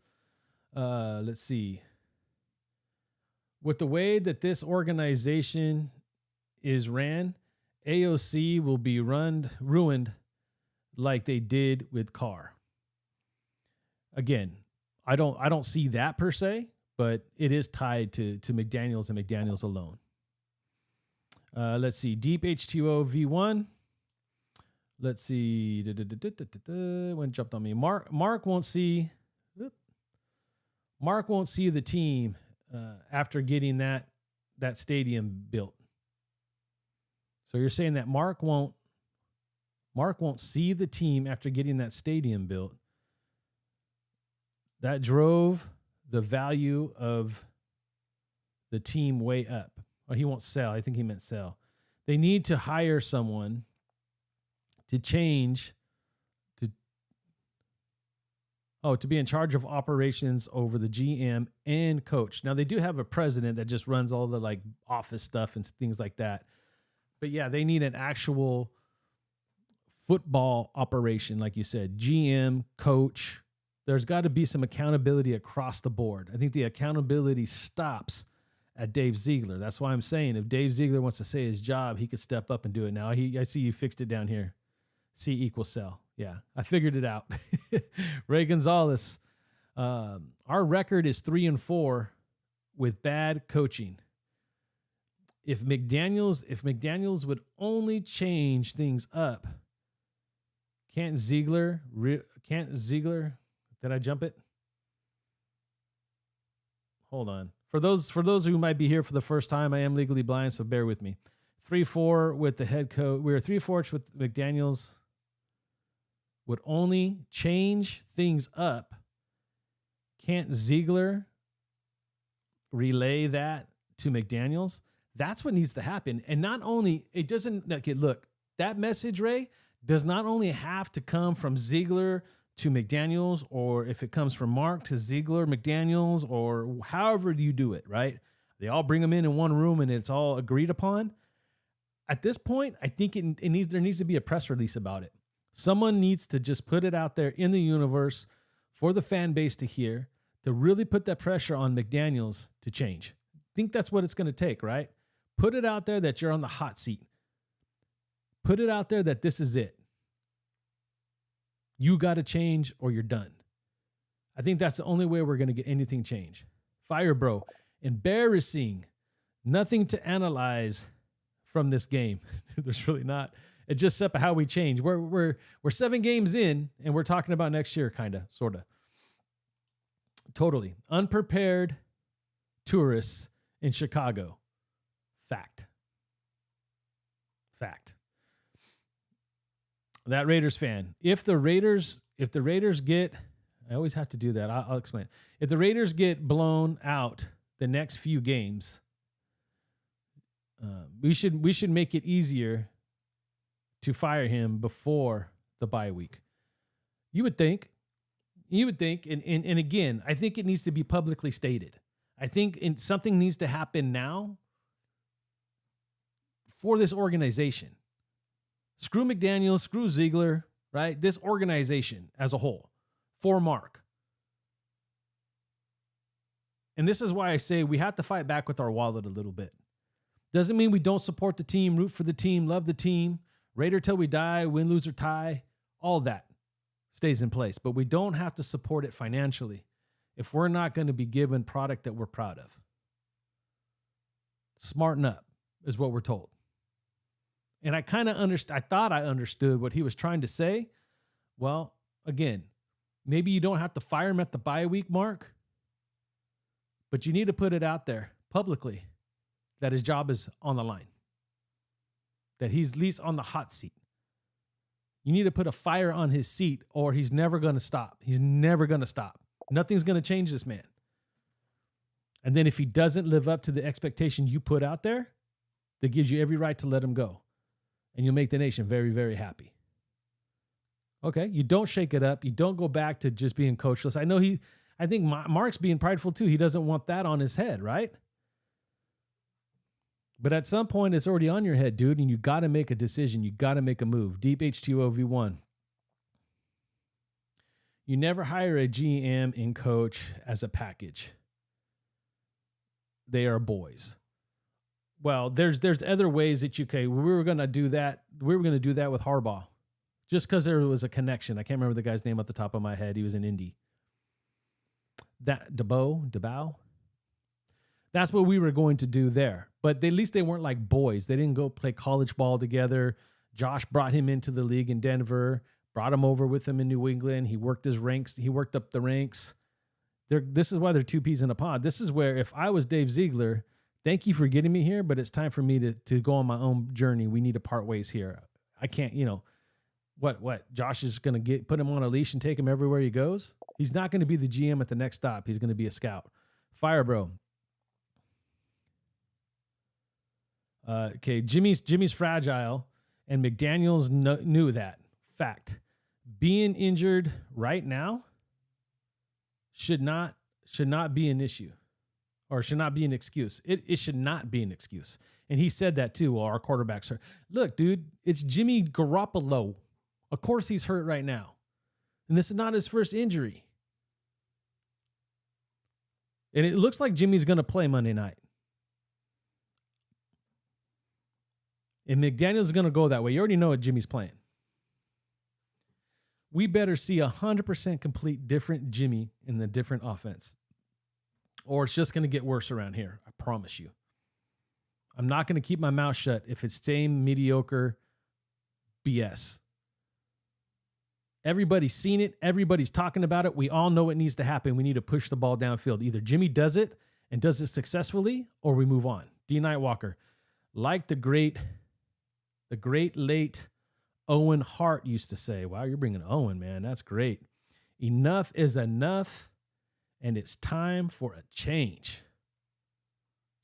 Let's see. With the way that this organization is ran, AOC will be ruined like they did with Carr. Again, I don't see that per se, but it is tied to McDaniels and McDaniels alone. Let's see. Deep H2O V1. Let's see. When jumped on me. Mark won't see. Mark won't see the team after getting that stadium built. So you're saying that Mark won't see the team after getting that stadium built. That drove the value of the team way up. Oh, he won't sell. I think he meant sell. They need to hire someone to change to be in charge of operations over the GM and coach. Now they do have a president that just runs all the like office stuff and things like that. But yeah, they need an actual football operation, like you said, GM, coach. There's got to be some accountability across the board. I think the accountability stops at Dave Ziegler. That's why I'm saying if Dave Ziegler wants to say his job, he could step up and do it now. I see you fixed it down here. C equals sell. Yeah, I figured it out. Ray Gonzalez. Our record is 3-4 with bad coaching. If McDaniels would only change things up, can't Ziegler? Did I jump it? Hold on. For those who might be here for the first time, I am legally blind, so bear with me. 3-4 with the head coach. We were 3-4 with McDaniels. Would only change things up. Can't Ziegler relay that to McDaniels? That's what needs to happen. And not only, it doesn't, okay, look, that message, Ray, does not only have to come from Ziegler to McDaniels, or if it comes from Mark to Ziegler, McDaniels, or however you do it, right? They all bring them in one room and it's all agreed upon. At this point, I think there needs to be a press release about it. Someone needs to just put it out there in the universe for the fan base to hear, to really put that pressure on McDaniels to change. I think that's what it's going to take, right? Put it out there that you're on the hot seat. Put it out there that this is it. You got to change or you're done. I think that's the only way we're going to get anything changed. Fire Bro, embarrassing. Nothing to analyze from this game. There's really not. It's just up how we change. We're 7 games in and we're talking about next year, kind of, sort of. Totally. Unprepared tourists in Chicago. Fact. That Raiders fan. If the Raiders get, I always have to do that. I'll explain. If the Raiders get blown out the next few games, we should make it easier to fire him before the bye week. You would think, and again, I think it needs to be publicly stated. I think something needs to happen now for this organization. Screw McDaniels, screw Ziegler, right? This organization as a whole, for Mark. And this is why I say we have to fight back with our wallet a little bit. Doesn't mean we don't support the team, root for the team, love the team, Raider till we die, win, lose, or tie. All that stays in place. But we don't have to support it financially if we're not going to be given product that we're proud of. Smarten up is what we're told. And I kind of I thought I understood what he was trying to say. Well, again, maybe you don't have to fire him at the bye week mark, but you need to put it out there publicly that his job is on the line, that he's at least on the hot seat. You need to put a fire on his seat or he's never going to stop. He's never going to stop. Nothing's going to change this man. And then if he doesn't live up to the expectation you put out there, that gives you every right to let him go. And you'll make the nation very, very happy. Okay, you don't shake it up. You don't go back to just being coachless. I think Mark's being prideful too. He doesn't want that on his head, right? But at some point, it's already on your head, dude, and you got to make a decision. You got to make a move. Deep H2O V1. You never hire a GM and coach as a package. They are boys. Well, there's other ways that we were going to do that. We were going to do that with Harbaugh just because there was a connection. I can't remember the guy's name off the top of my head. He was in Indy. That DeBow. That's what we were going to do there. But at least they weren't like boys. They didn't go play college ball together. Josh brought him into the league in Denver, brought him over with him in New England. He worked his ranks. He worked up the ranks. This is why they're two peas in a pod. This is where if I was Dave Ziegler, thank you for getting me here, but it's time for me to go on my own journey. We need to part ways here. I can't, what? Josh is going to put him on a leash and take him everywhere he goes? He's not going to be the GM at the next stop. He's going to be a scout. Fire bro. Okay, Jimmy's fragile, and McDaniels knew that. Fact. Being injured right now should not be an issue, or should not be an excuse. It should not be an excuse. And he said that too. Well, our quarterbacks hurt. Look, dude, it's Jimmy Garoppolo. Of course he's hurt right now. And this is not his first injury. And it looks like Jimmy's going to play Monday night. And McDaniels is going to go that way. You already know what Jimmy's playing. We better see 100% complete different Jimmy in the different offense, or it's just going to get worse around here. I promise you. I'm not going to keep my mouth shut if it's same mediocre BS. Everybody's seen it. Everybody's talking about it. We all know it needs to happen. We need to push the ball downfield. Either Jimmy does it and does it successfully, or we move on. D. Nightwalker, like the great late Owen Hart used to say. Wow, you're bringing Owen, man. That's great. Enough is enough, and it's time for a change.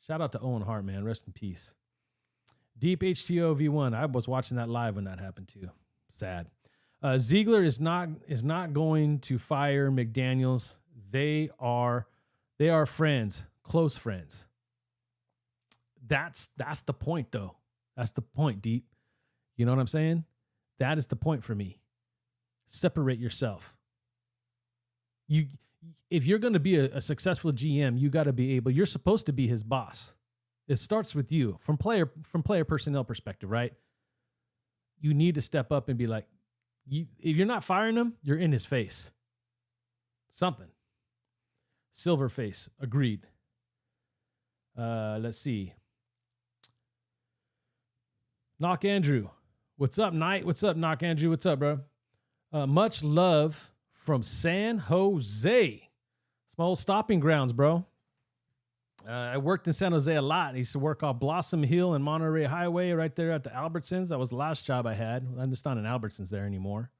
Shout out to Owen Hart, man. Rest in peace. Deep HTO V1. I was watching that live when that happened too. Sad. Ziegler is not going to fire McDaniels. They are friends, close friends. That's the point, though. That's the point, Deep. You know what I'm saying? That is the point for me. Separate yourself. If you're going to be a successful GM, you got to be able. You're supposed to be his boss. It starts with you from player personnel perspective, right? You need to step up and be like, if you're not firing him, you're in his face. Something. Silver face. Agreed. Let's see. Knock Andrew. What's up, Knight? What's up, Knock Andrew? What's up, bro? Much love from San Jose. It's my old stopping grounds, bro. I worked in San Jose a lot. I used to work off Blossom Hill and Monterey Highway right there at the Albertsons. That was the last job I had. I'm just not in Albertsons there anymore.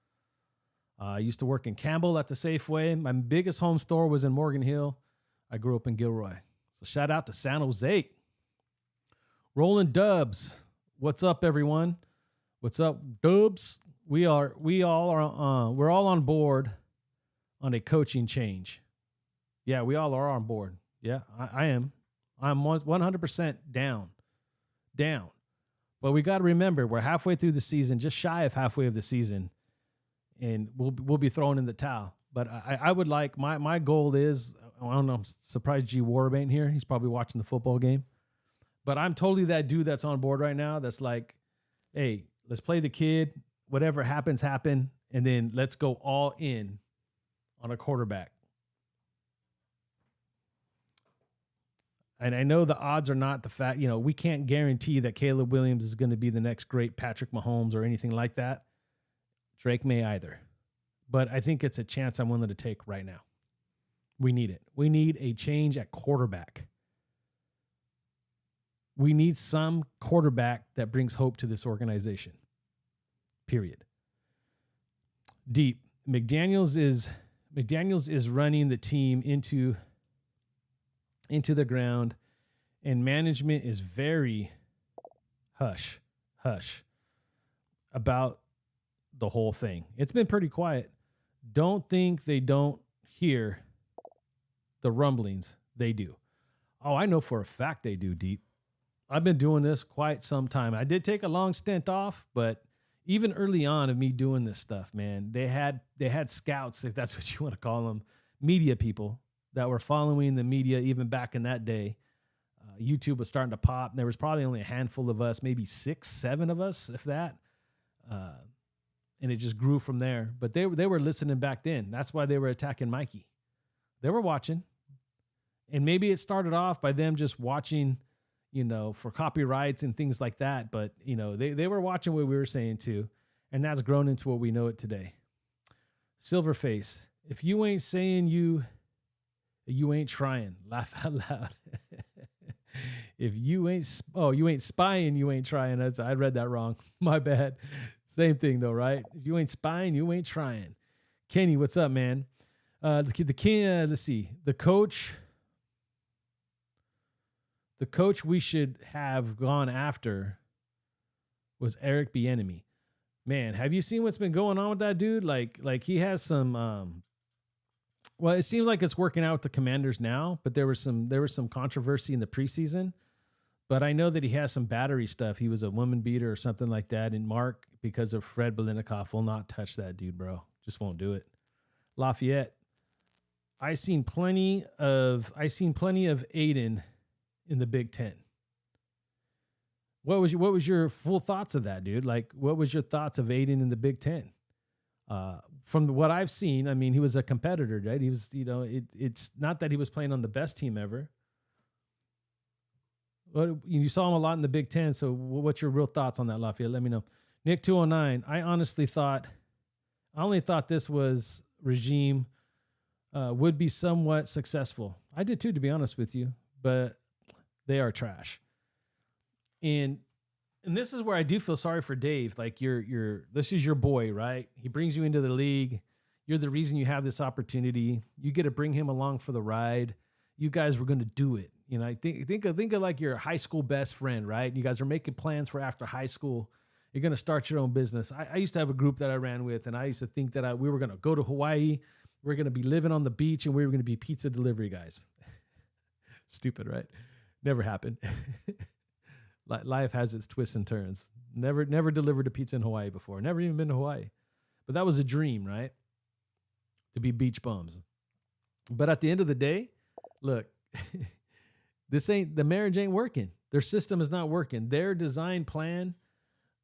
I used to work in Campbell at the Safeway. My biggest home store was in Morgan Hill. I grew up in Gilroy. So shout out to San Jose. Rolling Dubs. What's up, everyone? What's up, Dubs? We're all on board on a coaching change. Yeah, we all are on board. Yeah, I am. I'm 100% down. But we got to remember, we're halfway through the season, just shy of halfway of the season, and we'll be throwing in the towel. But I would like, my goal is, I don't know, I'm surprised G Warb ain't here. He's probably watching the football game. But I'm totally that dude that's on board right now that's like, hey, let's play the kid. Whatever happens, happen. And then let's go all in on a quarterback. And I know the odds are not the fact, we can't guarantee that Caleb Williams is going to be the next great Patrick Mahomes or anything like that. Drake may either. But I think it's a chance I'm willing to take right now. We need it. We need a change at quarterback. We need some quarterback that brings hope to this organization. Period. Deep. McDaniels is running the team into the ground, and management is very hush about the whole thing. It's been pretty quiet. Don't think they don't hear the rumblings. They do. Oh, I know for a fact they do, Deep. I've been doing this quite some time. I did take a long stint off, but even early on of me doing this stuff, man, they had scouts, if that's what you want to call them, media people that were following the media even back in that day. YouTube was starting to pop. And there was probably only a handful of us, maybe 6, 7 of us, if that. And it just grew from there. But they were listening back then. That's why they were attacking Mikey. They were watching. And maybe it started off by them just watching, for copyrights and things like that. But, they were watching what we were saying too. And that's grown into what we know it today. Silverface, if you ain't saying you ain't trying. Laugh out loud. If you ain't spying, you ain't trying. I read that wrong. My bad. Same thing though, right? If you ain't spying, you ain't trying. Kenny, what's up, man? Let's see. The coach we should have gone after was Eric Bieniemy. Man, have you seen what's been going on with that dude? Like he has some well, it seems like it's working out with the Commanders now, but there was some controversy in the preseason. But I know that he has some battery stuff. He was a woman beater or something like that. And Mark, because of Fred Bilenikoff, will not touch that dude, bro. Just won't do it. Lafayette, I seen plenty of Aiden in the Big Ten. What was your full thoughts of that, dude? Like, what was your thoughts of Aiden in the Big Ten? From what I've seen, I mean, he was a competitor, right? He was, it's not that he was playing on the best team ever. But you saw him a lot in the Big Ten. So what's your real thoughts on that, Lafayette? Let me know. Nick 209, I only thought this was regime would be somewhat successful. I did too, to be honest with you, but they are trash. And this is where I do feel sorry for Dave. Like this is your boy, right? He brings you into the league. You're the reason you have this opportunity. You get to bring him along for the ride. You guys were going to do it. Think of like your high school best friend, right? You guys are making plans for after high school. You're going to start your own business. I used to have a group that I ran with, and I used to think that we were going to go to Hawaii. We're going to be living on the beach, and we were going to be pizza delivery guys. Stupid, right? Never happened. Life has its twists and turns. Never delivered a pizza in Hawaii before. Never even been to Hawaii. But that was a dream, right? To be beach bums. But at the end of the day, look, the marriage ain't working. Their system is not working. Their design plan,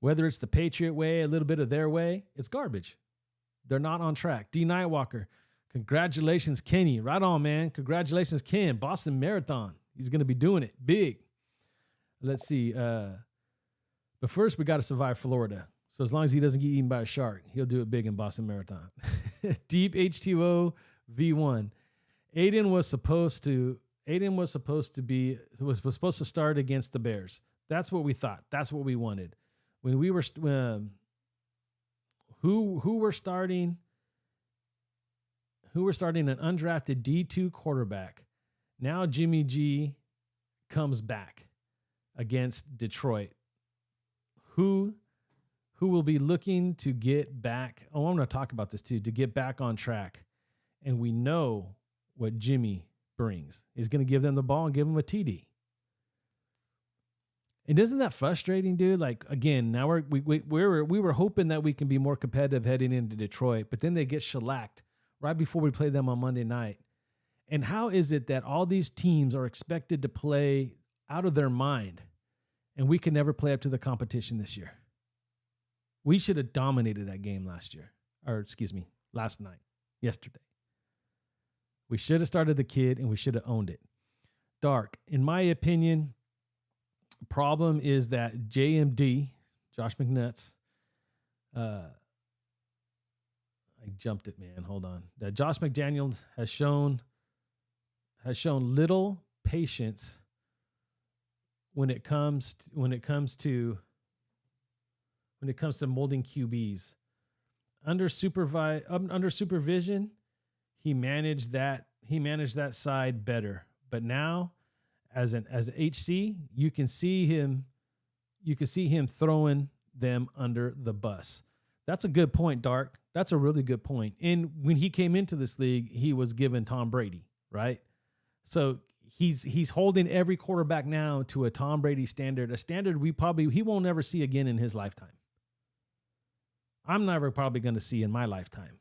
whether it's the Patriot way, a little bit of their way, it's garbage. They're not on track. D. Nightwalker, congratulations, Kenny. Right on, man. Congratulations, Ken. Boston Marathon. He's going to be doing it big. Let's see. But first, we got to survive Florida. So as long as he doesn't get eaten by a shark, he'll do it big in Boston Marathon. Deep H2O V1. Aiden was supposed to start against the Bears. That's what we thought. That's what we wanted. When we were who were starting an undrafted D2 quarterback. Now Jimmy G comes back against Detroit. Who will be looking to get back? Oh, I'm going to talk about this too, to get back on track. And we know what Jimmy brings. He's going to give them the ball and give them a TD. And isn't that frustrating, dude? Like, again, now we were hoping that we can be more competitive heading into Detroit, but then they get shellacked right before we play them on Monday night. And how is it that all these teams are expected to play out of their mind and we can never play up to the competition this year? We should have dominated that game last night, yesterday. We should have started the kid and we should have owned it. Dark, in my opinion, problem is that JMD, Josh McNuts, I jumped it, man. Hold on. That Josh McDaniels has shown little patience when it comes to molding QBs. Under supervision, he managed that side better. But now, as an HC, you can see him throwing them under the bus. That's a good point, Dark. That's a really good point. And when he came into this league, he was given Tom Brady, right? So he's holding every quarterback now to a Tom Brady standard, a standard he won't never see again in his lifetime. I'm never probably going to see in my lifetime,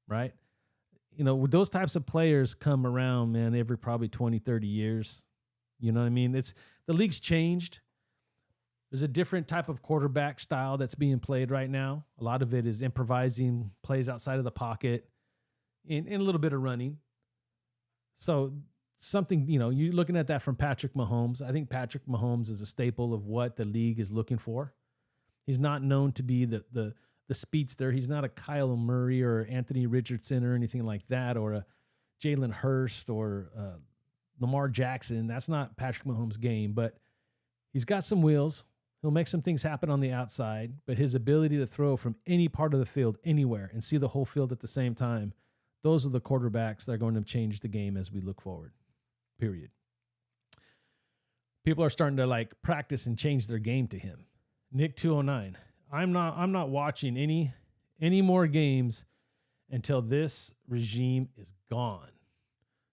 right? Those types of players come around, man, every probably 20, 30 years. You know what I mean? The league's changed. There's a different type of quarterback style that's being played right now. A lot of it is improvising, plays outside of the pocket, and a little bit of running. So something, you're looking at that from Patrick Mahomes. I think Patrick Mahomes is a staple of what the league is looking for. He's not known to be the speedster. He's not a Kyle Murray or Anthony Richardson or anything like that, or a Jalen Hurst or Lamar Jackson. That's not Patrick Mahomes' game, but he's got some wheels. He'll make some things happen on the outside, but his ability to throw from any part of the field, anywhere, and see the whole field at the same time, those are the quarterbacks that are going to change the game as we look forward, period. People are starting to practice and change their game to him. Nick 209. I'm not watching any more games until this regime is gone.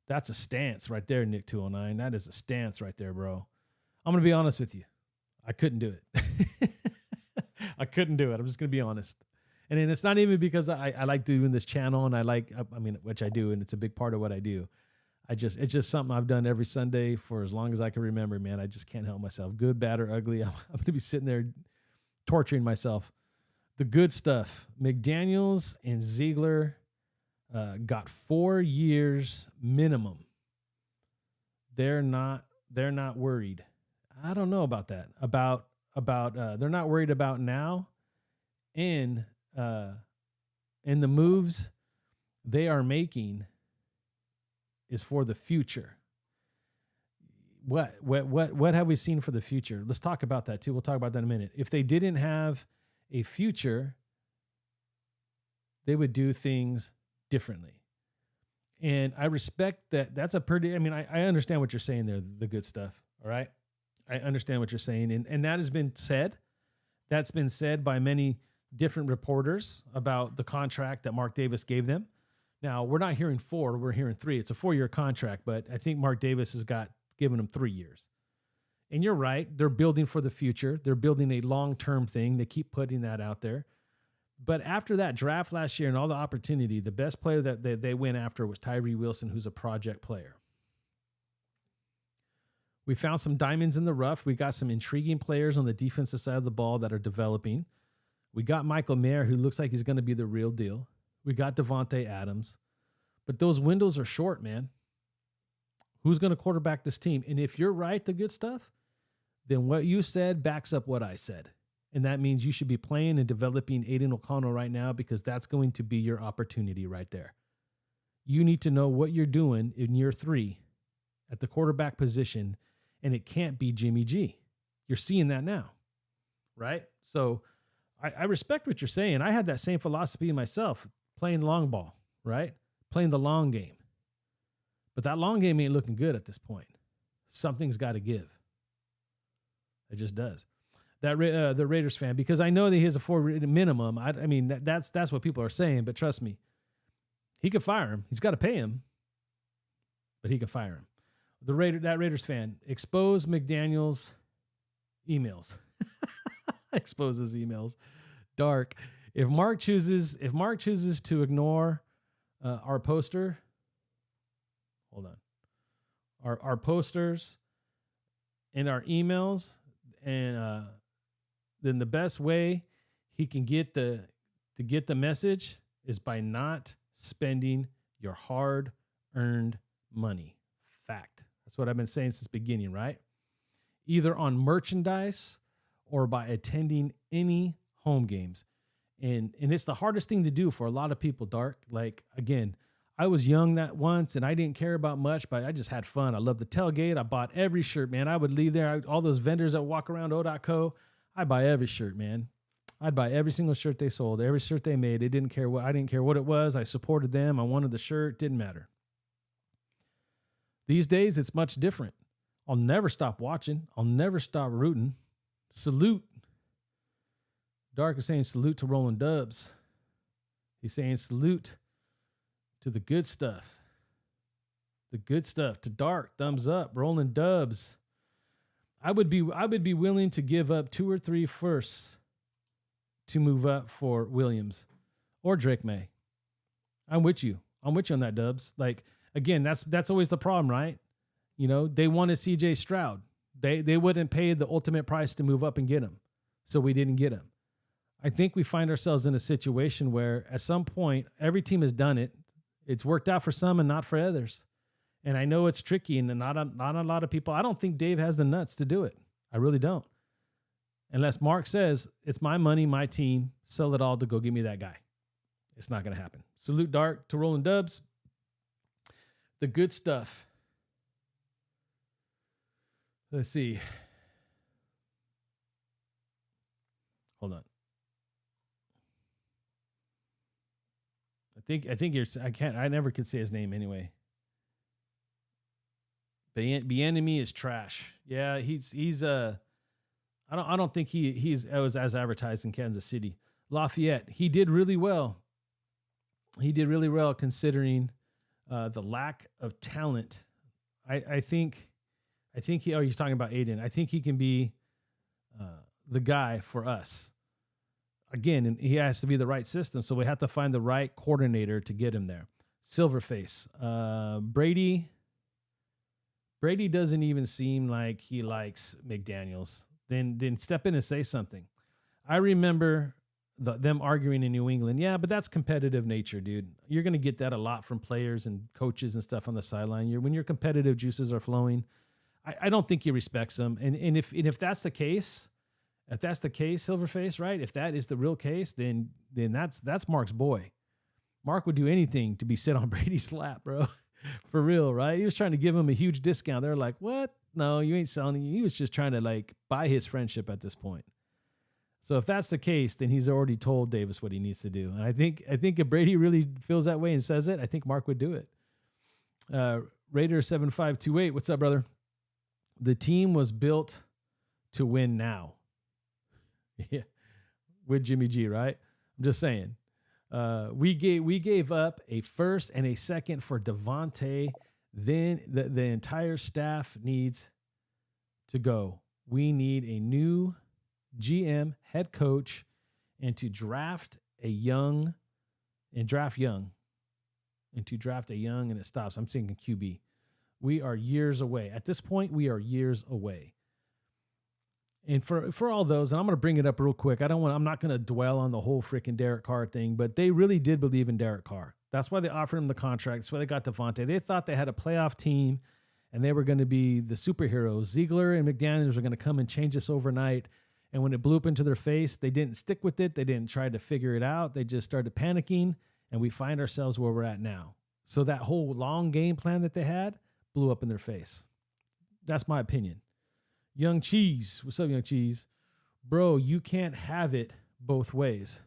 That's a stance right there, Nick 209. That is a stance right there, bro. I'm going to be honest with you. I couldn't do it. I couldn't do it. I'm just going to be honest. And it's not even because I like doing this channel and which I do, and it's a big part of what I do. It's just something I've done every Sunday for as long as I can remember, man. I just can't help myself. Good, bad, or ugly. I'm going to be sitting there torturing myself. The good stuff. McDaniels and Ziegler got 4 years minimum. They're not worried. I don't know about that. About they're not worried about now, and the moves they are making is for the future. What have we seen for the future? Let's talk about that too. We'll talk about that in a minute. If they didn't have a future, they would do things differently. And I respect that. That's a pretty, I understand what you're saying there, the good stuff. All right. I understand what you're saying. And that has been said. That's been said by many different reporters about the contract that Mark Davis gave them. Now, we're not hearing 4, we're hearing 3. It's a 4-year contract, but I think Mark Davis has given them 3 years. And you're right. They're building for the future. They're building a long-term thing. They keep putting that out there. But after that draft last year and all the opportunity, the best player that they went after was Tyree Wilson, who's a project player. We found some diamonds in the rough. We got some intriguing players on the defensive side of the ball that are developing. We got Michael Mayer, who looks like he's going to be the real deal. We got Devontae Adams. But those windows are short, man. Who's going to quarterback this team? And if you're right, the good stuff, then what you said backs up what I said. And that means you should be playing and developing Aiden O'Connell right now, because that's going to be your opportunity right there. You need to know what you're doing in year 3 at the quarterback position, and it can't be Jimmy G. You're seeing that now, right? So I respect what you're saying. I had that same philosophy myself, playing long ball, right? Playing the long game. But that long game ain't looking good at this point. Something's got to give. It just does. That the Raiders fan, because I know that he has a 4 minimum. That's what people are saying, but trust me, he could fire him. He's got to pay him, but he could fire him. That Raiders fan, expose McDaniels' emails. Exposes emails. Dark. If Mark chooses to ignore our poster, hold on, our posters and our emails, and then the best way he can get the message is by not spending your hard-earned money. Fact. That's what I've been saying since the beginning, right? Either on merchandise or by attending any home games. And it's the hardest thing to do for a lot of people, Dark. Like, again, I was young that once and I didn't care about much, but I just had fun. I loved the tailgate. I bought every shirt, man. I would leave there. All those vendors that walk around O.co, I buy every shirt, man. I'd buy every single shirt they sold, every shirt they made. I didn't care what it was. I supported them. I wanted the shirt. Didn't matter. These days, it's much different. I'll never stop watching. I'll never stop rooting. Salute. Dark is saying salute to Rolling Dubs. He's saying salute to the good stuff. The good stuff. To Dark, thumbs up. Rolling Dubs. I would be willing to give up 2 or 3 firsts to move up for Williams or Drake May. I'm with you. I'm with you on that, Dubs. Like, again, that's always the problem, right? You know, they wanted CJ Stroud. They wouldn't pay the ultimate price to move up and get him. So we didn't get him. I think we find ourselves in a situation where at some point, every team has done it. It's worked out for some and not for others. And I know it's tricky, and not a lot of people. I don't think Dave has the nuts to do it. I really don't. Unless Mark says, it's my money, my team, sell it all to go give me that guy. It's not going to happen. Salute Dark to Rolling Dubs. The good stuff. Let's see. Hold on. I think I never could say his name anyway. Bieniemy is trash. Yeah, I don't think he was as advertised in Kansas City. Lafayette, he did really well. He did really well considering the lack of talent. I think he's talking about Aiden. I think he can be the guy for us. Again, and he has to be the right system, so we have to find the right coordinator to get him there. Silverface. Brady doesn't even seem like he likes McDaniels. Then step in and say something. I remember them arguing in New England. Yeah, but that's competitive nature, dude. You're going to get that a lot from players and coaches and stuff on the sideline. When your competitive juices are flowing, I don't think he respects them. And if that's the case, Silverface, right? If that is the real case, then that's Mark's boy. Mark would do anything to be sit on Brady's lap, bro. For real, right? He was trying to give him a huge discount. They're like, what? No, you ain't selling. He was just trying to buy his friendship at this point. So if that's the case, then he's already told Davis what he needs to do. And I think if Brady really feels that way and says it, I think Mark would do it. Raider 7528, what's up, brother? The team was built to win now. Yeah, with Jimmy G, right? I'm just saying. We gave up a first and a second for Devontae. Then the entire staff needs to go. We need a new GM, head coach, and to draft young, and it stops. I'm thinking QB. We are years away. At this point, we are years away. And for all those, and I'm going to bring it up real quick. I'm not going to dwell on the whole freaking Derek Carr thing, but they really did believe in Derek Carr. That's why they offered him the contract. That's why they got Devontae. They thought they had a playoff team and they were going to be the superheroes. Ziegler and McDaniels were going to come and change this overnight. And when it blew up into their face, they didn't stick with it. They didn't try to figure it out. They just started panicking, and we find ourselves where we're at now. So that whole long game plan that they had blew up in their face. That's my opinion. Young Cheese. What's up, Young Cheese? Bro, you can't have it both ways.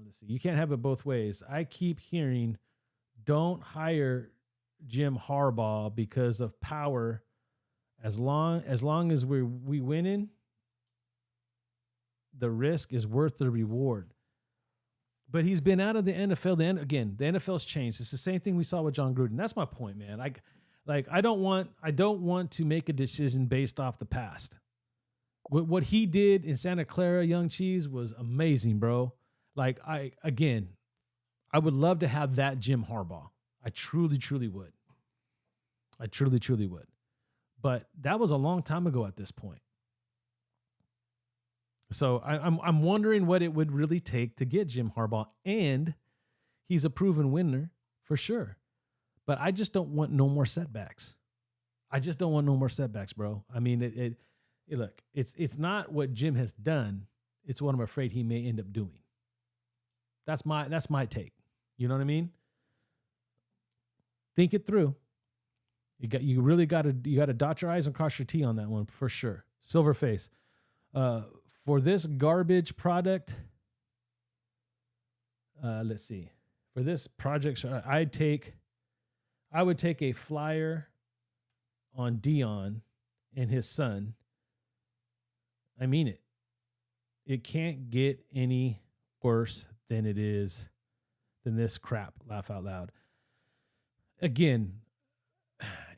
Let's see. You can't have it both ways. I keep hearing, don't hire Jim Harbaugh because of power. As long as we winning, the risk is worth the reward. But he's been out of the NFL. The NFL's changed. It's the same thing we saw with John Gruden. That's my point, man. I don't want to make a decision based off the past. What he did in Santa Clara, Young Cheese, was amazing, bro. I would love to have that Jim Harbaugh. I truly, truly would. I truly, truly would. But that was a long time ago at this point. So I'm wondering what it would really take to get Jim Harbaugh, and he's a proven winner for sure. But I just don't want no more setbacks. Bro. I mean, look, it's not what Jim has done. It's what I'm afraid he may end up doing. That's my take. You know what I mean? Think it through. You really got to dot your I's and cross your T on that one for sure. Silverface. For this garbage product, let's see. For this project, I would take a flyer on Dion and his son. I mean it. It can't get any worse than this crap. Laugh out loud. Again,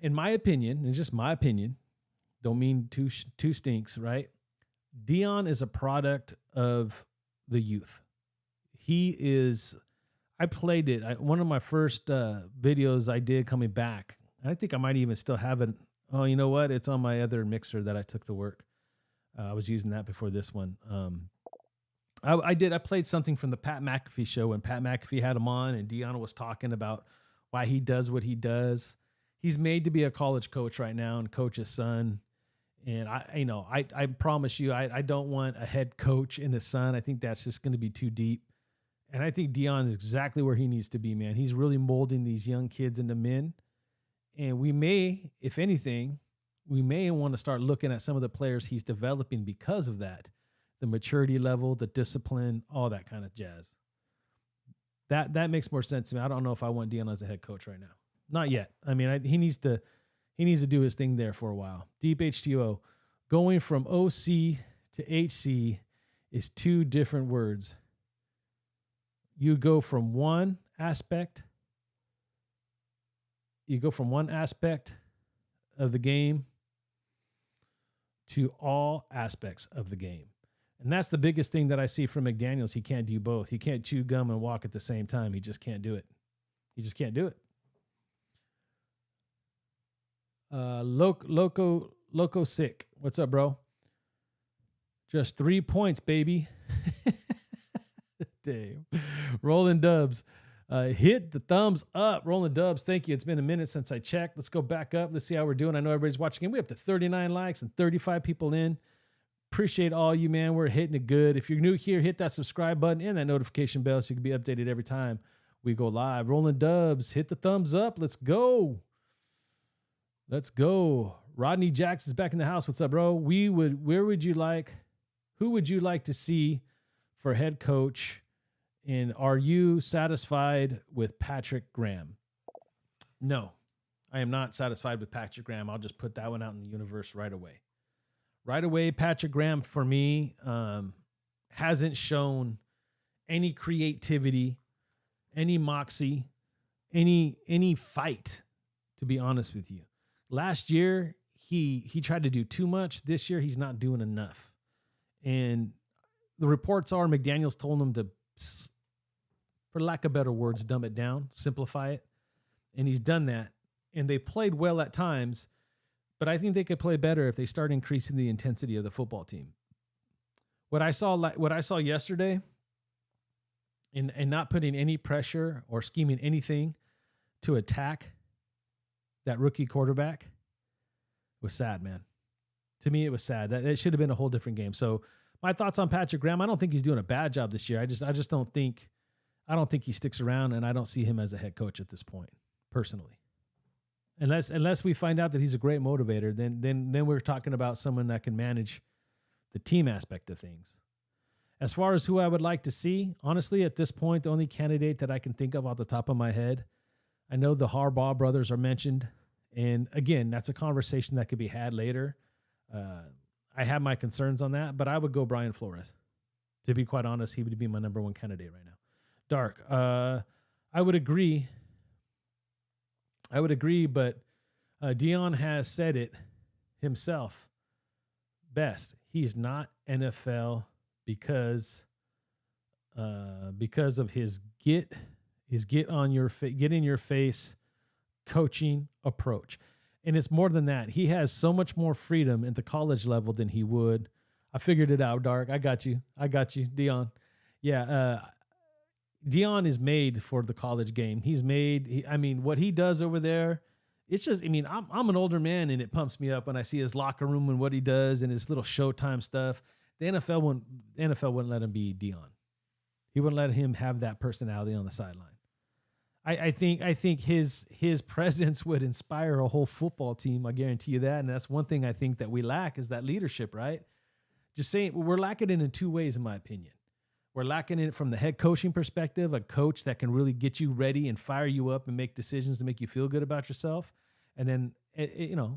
in my opinion, it's just my opinion. Don't mean two stinks, right? Dion is a product of the youth. He is. I played it. One of my first videos I did coming back. I think I might even still have it. Oh, you know what? It's on my other mixer that I took to work. I was using that before this one. I played something from the Pat McAfee show when Pat McAfee had him on and Deion was talking about why he does what he does. He's made to be a college coach right now and coach his son. And I promise you, I don't want a head coach and his son. I think that's just going to be too deep. And I think Deion is exactly where he needs to be, man. He's really molding these young kids into men. And we may, if anything, we may want to start looking at some of the players he's developing because of that. The maturity level, the discipline, all that kind of jazz. That makes more sense to me. I don't know if I want Deion as a head coach right now. Not yet. I mean, he needs to do his thing there for a while. Deep H2O, going from OC to HC is two different words. You go from one aspect of the game to all aspects of the game. And that's the biggest thing that I see from McDaniels. He can't do both. He can't chew gum and walk at the same time. He just can't do it. He just can't do it. Loco Sick. What's up, bro? Just 3 points, baby. Damn. Rolling Dubs. Hit the thumbs up. Rolling Dubs, thank you. It's been a minute since I checked. Let's go back up. Let's see how we're doing. I know everybody's watching. And we're up to 39 likes and 35 people in. Appreciate all you, man. We're hitting it good. If you're new here, hit that subscribe button and that notification bell so you can be updated every time we go live. Rolling Dubs, hit the thumbs up. Let's go. Let's go. Rodney Jackson's back in the house. What's up, bro? Who would you like to see for head coach? And are you satisfied with Patrick Graham? No, I am not satisfied with Patrick Graham. I'll just put that one out in the universe right away. Right away, Patrick Graham, for me, hasn't shown any creativity, any moxie, any fight, to be honest with you. Last year, he tried to do too much. This year, he's not doing enough. And the reports are McDaniels told him to, for lack of better words, dumb it down, simplify it. And he's done that. And they played well at times, but I think they could play better if they start increasing the intensity of the football team. What I saw yesterday, and not putting any pressure or scheming anything to attack that rookie quarterback, was sad, man. To me, it was sad. That it should have been a whole different game. So my thoughts on Patrick Graham, I don't think he's doing a bad job this year. I just don't think he sticks around, and I don't see him as a head coach at this point, personally. Unless we find out that he's a great motivator, then we're talking about someone that can manage the team aspect of things. As far as who I would like to see, honestly, at this point, the only candidate that I can think of off the top of my head, I know the Harbaugh brothers are mentioned. And again, that's a conversation that could be had later. I have my concerns on that, but I would go Brian Flores. To be quite honest, he would be my number one candidate right now. Dark. I would agree, but Deion has said it himself best. He's not NFL because of his get in your face coaching approach. And it's more than that. He has so much more freedom at the college level than he would. I figured it out, Dark. I got you, Deion. Yeah, Deion is made for the college game. What he does over there, it's just, I'm an older man and it pumps me up when I see his locker room and what he does and his little Showtime stuff. The NFL wouldn't let him be Deion. He wouldn't let him have that personality on the sideline. I think his presence would inspire a whole football team. I guarantee you that. And that's one thing I think that we lack is that leadership, right? Just saying, we're lacking it in two ways, in my opinion. We're lacking it from the head coaching perspective, a coach that can really get you ready and fire you up and make decisions to make you feel good about yourself. And then,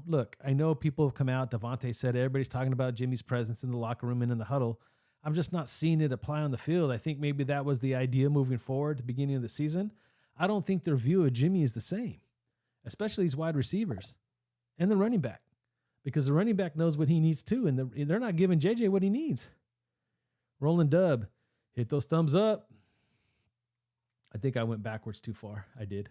look, I know people have come out. Devontae said everybody's talking about Jimmy's presence in the locker room and in the huddle. I'm just not seeing it apply on the field. I think maybe that was the idea moving forward at the beginning of the season. I don't think their view of Jimmy is the same, especially these wide receivers and the running back, because the running back knows what he needs too, and they're not giving JJ what he needs. Rolling Dub, hit those thumbs up. I think I went backwards too far. I did.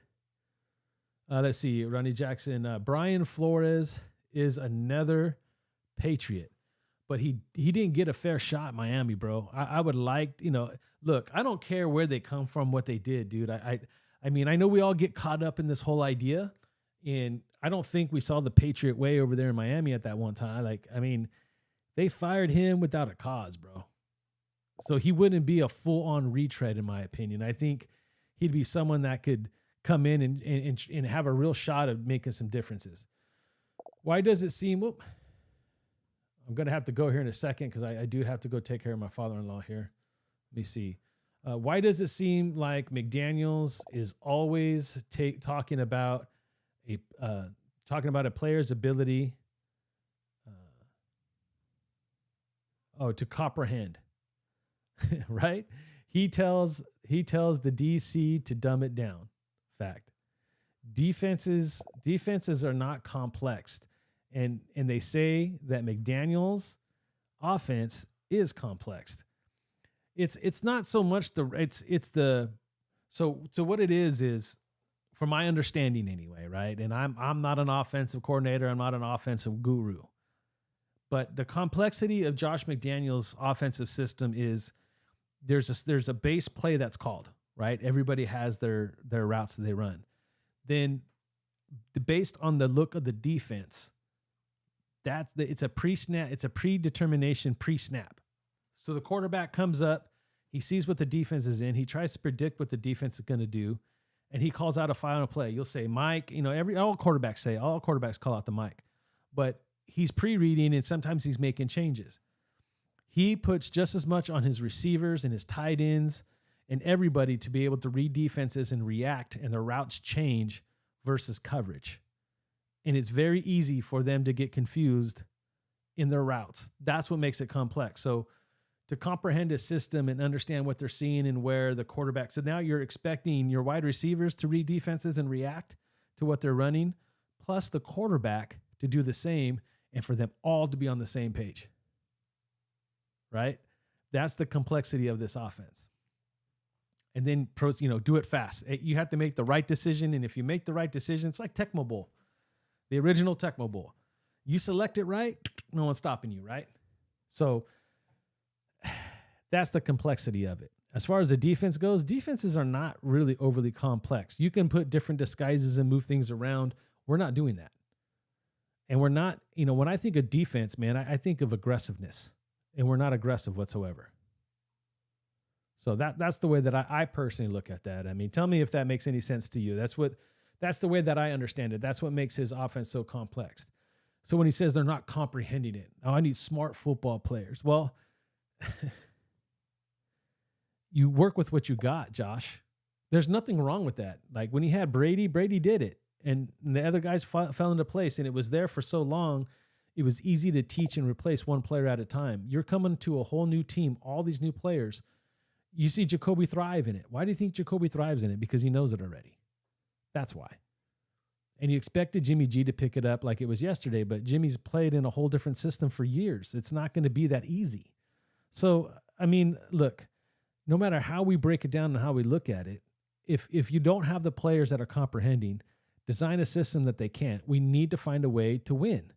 Let's see. Ronnie Jackson. Brian Flores is another Patriot, but he didn't get a fair shot in Miami, bro. I would like, look, I don't care where they come from, what they did, dude. I mean, I know we all get caught up in this whole idea, and I don't think we saw the Patriot way over there in Miami at that one time. Like, I mean, they fired him without a cause, bro. So he wouldn't be a full-on retread, in my opinion. I think he'd be someone that could come in and have a real shot of making some differences. Why does it seem... Well, I'm going to have to go here in a second because I do have to go take care of my father-in-law here. Let me see. Why does it seem like McDaniels is always talking about a player's ability to comprehend? Right? He tells the DC to dumb it down. Fact. Defenses are not complex. And they say that McDaniels' offense is complex. It's not so much so what it is from my understanding anyway, right? And I'm not an offensive coordinator, I'm not an offensive guru. But the complexity of Josh McDaniels' offensive system is there's a base play that's called, right? Everybody has their routes that they run. Then based on the look of the defense, it's a pre-snap, it's a predetermination pre-snap. So the quarterback comes up, he sees what the defense is in, he tries to predict what the defense is going to do, and he calls out a final play. You'll say, Mike, all quarterbacks call out the Mike, but he's pre-reading and sometimes he's making changes. He puts just as much on his receivers and his tight ends and everybody to be able to read defenses and react, and the routes change versus coverage. And it's very easy for them to get confused in their routes. That's what makes it complex. So to comprehend a system and understand what they're seeing and where the quarterback. So now you're expecting your wide receivers to read defenses and react to what they're running, plus the quarterback to do the same, and for them all to be on the same page. Right? That's the complexity of this offense. And then do it fast. You have to make the right decision. And if you make the right decision, it's like Tecmo Bowl. The original Tecmo Bowl. You select it right, no one's stopping you, right? So that's the complexity of it. As far as the defense goes, defenses are not really overly complex. You can put different disguises and move things around. We're not doing that. And we're not, when I think of defense, man, I think of aggressiveness. And we're not aggressive whatsoever. So that's the way that I personally look at that. I mean, tell me if that makes any sense to you. That's the way that I understand it. That's what makes his offense so complex. So when he says they're not comprehending it, I need smart football players. Well, you work with what you got, Josh. There's nothing wrong with that. Like when he had Brady did it, and the other guys fell into place, and it was there for so long, it was easy to teach and replace one player at a time. You're coming to a whole new team, all these new players. You see Jacoby thrive in it. Why do you think Jacoby thrives in it? Because he knows it already. That's why. And you expected Jimmy G to pick it up like it was yesterday, but Jimmy's played in a whole different system for years. It's not going to be that easy. So, I mean, look, no matter how we break it down and how we look at it, if you don't have the players that are comprehending, design a system that they can't. We need to find a way to win.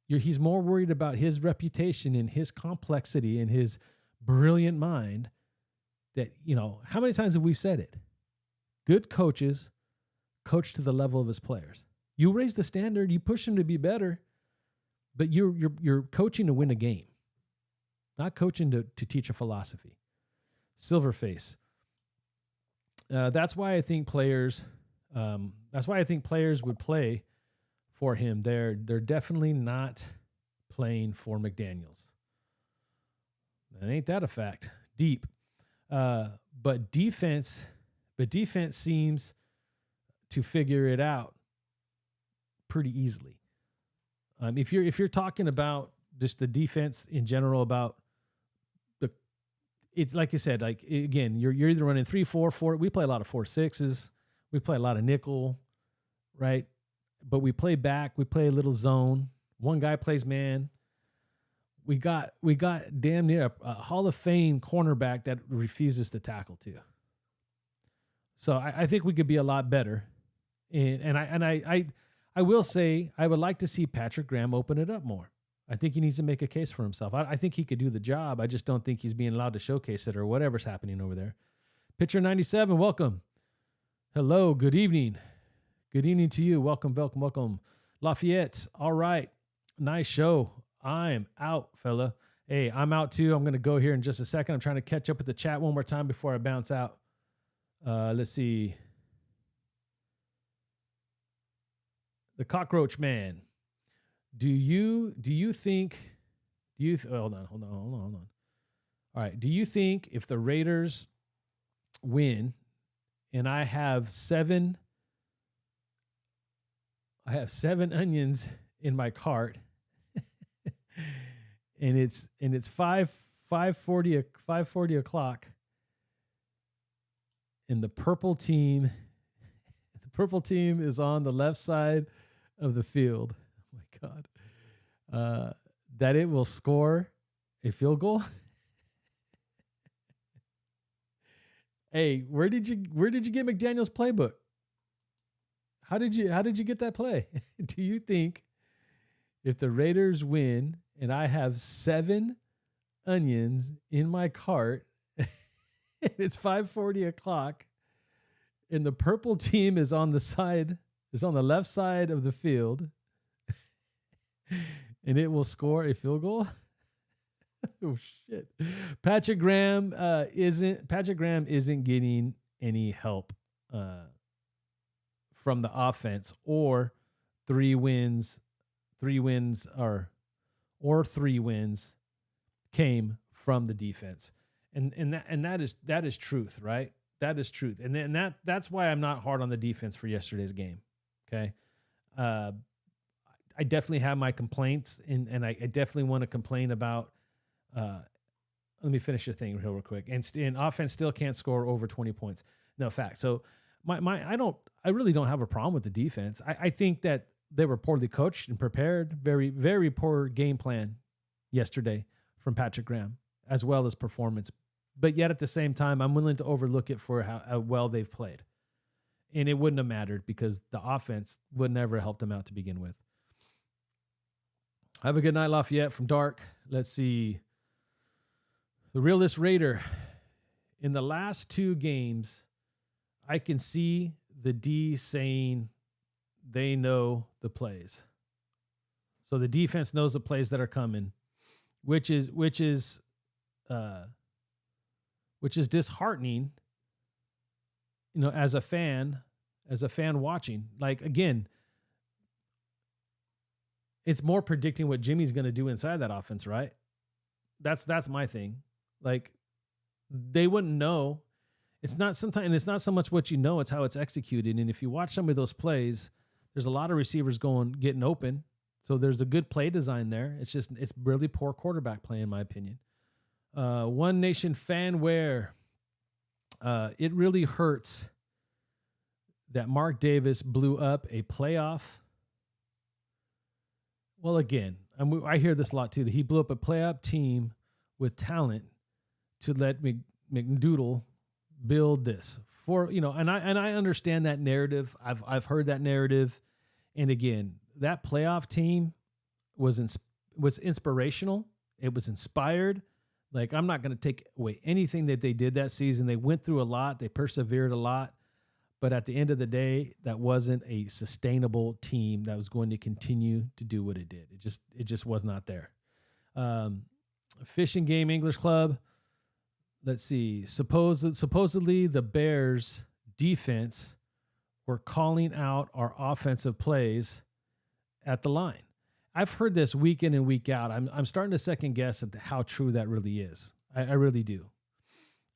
He's more worried about his reputation and his complexity and his brilliant mind that, how many times have we said it? Good coaches coach to the level of his players. You raise the standard, you push them to be better, but you're coaching to win a game, not coaching to teach a philosophy. Silverface. That's why I think players would play for him. They're definitely not playing for McDaniels. And ain't that a fact? Deep. But defense seems to figure it out pretty easily. If you're talking about just the defense in general, about it's like you said, like again, you're either running 3-4-4. We play a lot of 4-6s. We play a lot of nickel, right? But we play back. We play a little zone. One guy plays man. We got damn near a Hall of Fame cornerback that refuses to tackle too. So I think we could be a lot better. And I will say I would like to see Patrick Graham open it up more. I think he needs to make a case for himself. I think he could do the job. I just don't think he's being allowed to showcase it or whatever's happening over there. Pitcher 97, welcome. Hello, good evening. Good evening to you. Welcome, welcome, welcome. Lafayette, all right. Nice show. I'm out, fella. Hey, I'm out too. I'm going to go here in just a second. I'm trying to catch up with the chat one more time before I bounce out. Let's see. The Cockroach Man. Hold on. All right. Do you think if the Raiders win and I have seven onions in my cart and it's 5:40 o'clock and the purple team is on the left side of the field. Oh my God. That it will score a field goal. Hey, where did you get McDaniels' playbook? How did you get that play? Do you think if the Raiders win and I have 7 onions in my cart, it's 5:40 o'clock, and the purple team is on the left side of the field, and it will score a field goal? Oh shit! Patrick Graham isn't getting any help from the offense, or 3 wins came from the defense, and that is truth, right? That is truth, and that's why I'm not hard on the defense for yesterday's game. Okay, I definitely have my complaints, and I definitely want to complain about. Let me finish your thing real quick. And offense still can't score over 20 points. No, fact. So I really don't have a problem with the defense. I think that they were poorly coached and prepared. Very, very poor game plan yesterday from Patrick Graham, as well as performance. But yet at the same time, I'm willing to overlook it for how well they've played. And it wouldn't have mattered because the offense would never help them out to begin with. Have a good night, Lafayette from Dark. Let's see. The Realist Raider. In the last 2 games, I can see the D saying they know the plays. So the defense knows the plays that are coming, which is disheartening, as a fan watching. Like, again, it's more predicting what Jimmy's going to do inside that offense, right? That's my thing. Like, they wouldn't know. It's not so much what you know, it's how it's executed. And if you watch some of those plays, there's a lot of receivers getting open. So there's a good play design there. It's really poor quarterback play, in my opinion. One Nation Fanware. It really hurts that Mark Davis blew up a playoff. Well, again, I hear this a lot too, that he blew up a playoff team with talent to let McDoodle build this and I understand that narrative. I've heard that narrative. And again, that playoff team was inspirational. It was inspired. Like, I'm not going to take away anything that they did that season. They went through a lot. They persevered a lot. But at the end of the day, that wasn't a sustainable team that was going to continue to do what it did. It just was not there. Fish and Game English Club. Let's see. Supposedly the Bears defense were calling out our offensive plays at the line. I've heard this week in and week out. I'm starting to second guess at how true that really is. I really do.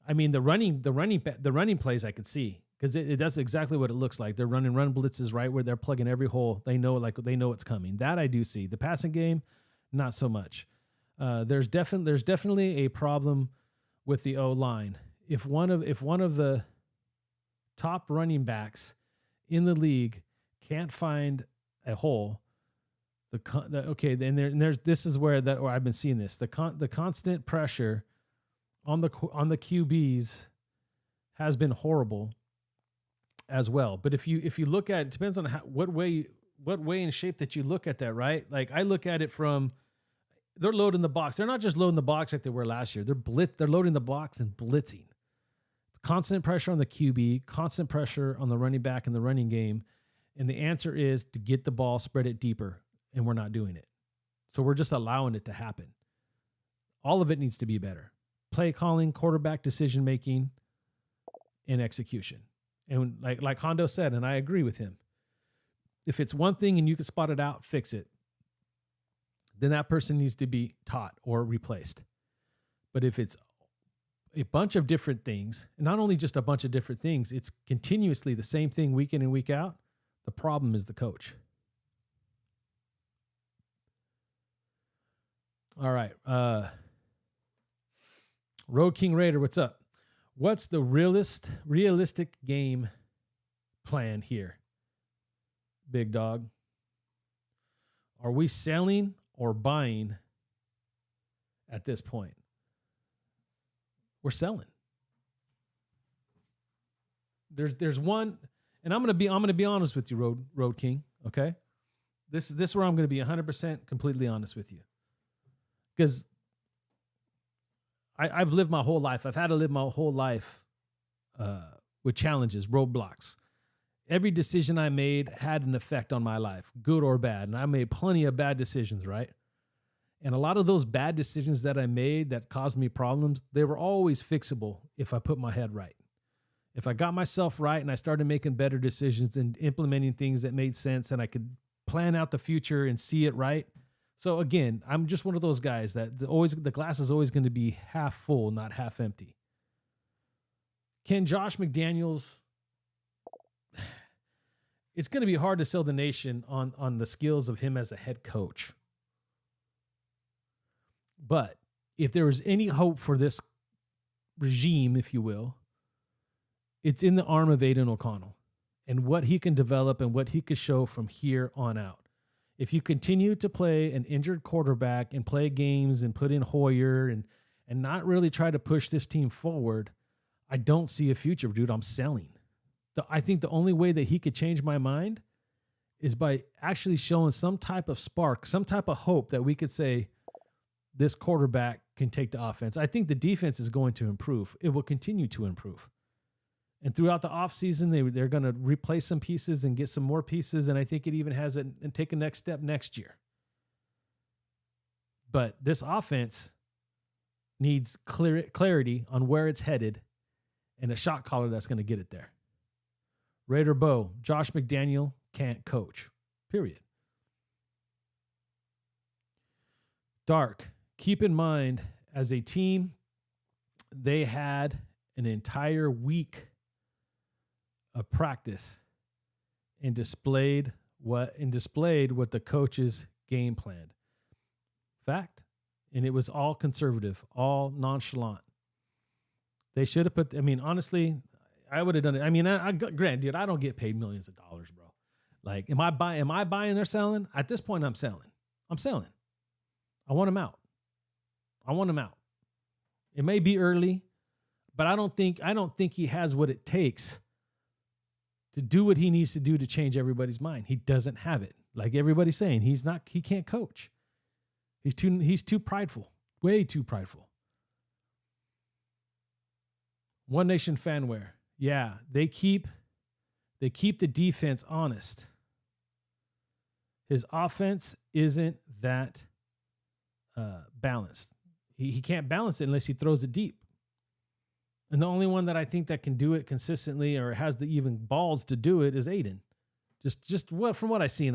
I mean, the running plays I could see, because it does exactly what it looks like. They're running run blitzes right where they're plugging every hole. They know it's coming. That I do see. The passing game, not so much. There's definitely a problem with the O-line. If one of the top running backs in the league can't find a hole, this is where I've been seeing this. The constant pressure on the QBs has been horrible as well. But if you look at it, depends on what way and shape that you look at that, right? Like, I look at it from they're loading the box. They're not just loading the box like they were last year. They're loading the box and blitzing. Constant pressure on the QB, constant pressure on the running back and the running game. And the answer is to get the ball, spread it deeper, and we're not doing it. So we're just allowing it to happen. All of it needs to be better. Play calling, quarterback decision-making, and execution. And like Hondo said, and I agree with him, if it's one thing and you can spot it out, fix it, then that person needs to be taught or replaced. But if it's a bunch of different things, and not only just a bunch of different things, it's continuously the same thing week in and week out, the problem is the coach. All right. Road King Raider, what's up? What's the realistic game plan here, big dog? Are we selling or buying at this point? We're selling. There's one, and I'm gonna be honest with you, Road King. Okay, this is where I'm gonna be 100% completely honest with you, because I've lived my whole life. I've had to live my whole life with challenges, roadblocks. Every decision I made had an effect on my life, good or bad. And I made plenty of bad decisions, right? And a lot of those bad decisions that I made that caused me problems, they were always fixable if I put my head right. If I got myself right and I started making better decisions and implementing things that made sense and I could plan out the future and see it right. So again, I'm just one of those guys that the glass is always going to be half full, not half empty. Can Josh McDaniels, it's going to be hard to sell the nation on the skills of him as a head coach. But if there is any hope for this regime, if you will, it's in the arm of Aidan O'Connell and what he can develop and what he could show from here on out. If you continue to play an injured quarterback and play games and put in Hoyer and not really try to push this team forward, I don't see a future, dude. I'm selling. I think the only way that he could change my mind is by actually showing some type of spark, some type of hope that we could say this quarterback can take the offense. I think the defense is going to improve. It will continue to improve. And throughout the offseason, they're going to replace some pieces and get some more pieces. And I think it even has it and take a next step next year. But this offense needs clarity on where it's headed and a shot caller that's going to get it there. Raider Bo, Josh McDaniel can't coach, period. Dark, keep in mind, as a team, they had an entire week of practice and displayed what the coaches game planned. Fact. And it was all conservative, all nonchalant. They should have put, honestly, I would have done it. Grant, dude, I don't get paid millions of dollars, bro. Like, am I buying or selling? At this point, I'm selling. I want him out. It may be early, but I don't think he has what it takes to do what he needs to do to change everybody's mind. He doesn't have it. Like everybody's saying, he can't coach. He's too prideful, way too prideful. One Nation Fanware. Yeah, they keep the defense honest. His offense isn't that balanced. He can't balance it unless he throws it deep. And the only one that I think that can do it consistently or has the even balls to do it is Aiden. Just what from what I've seen,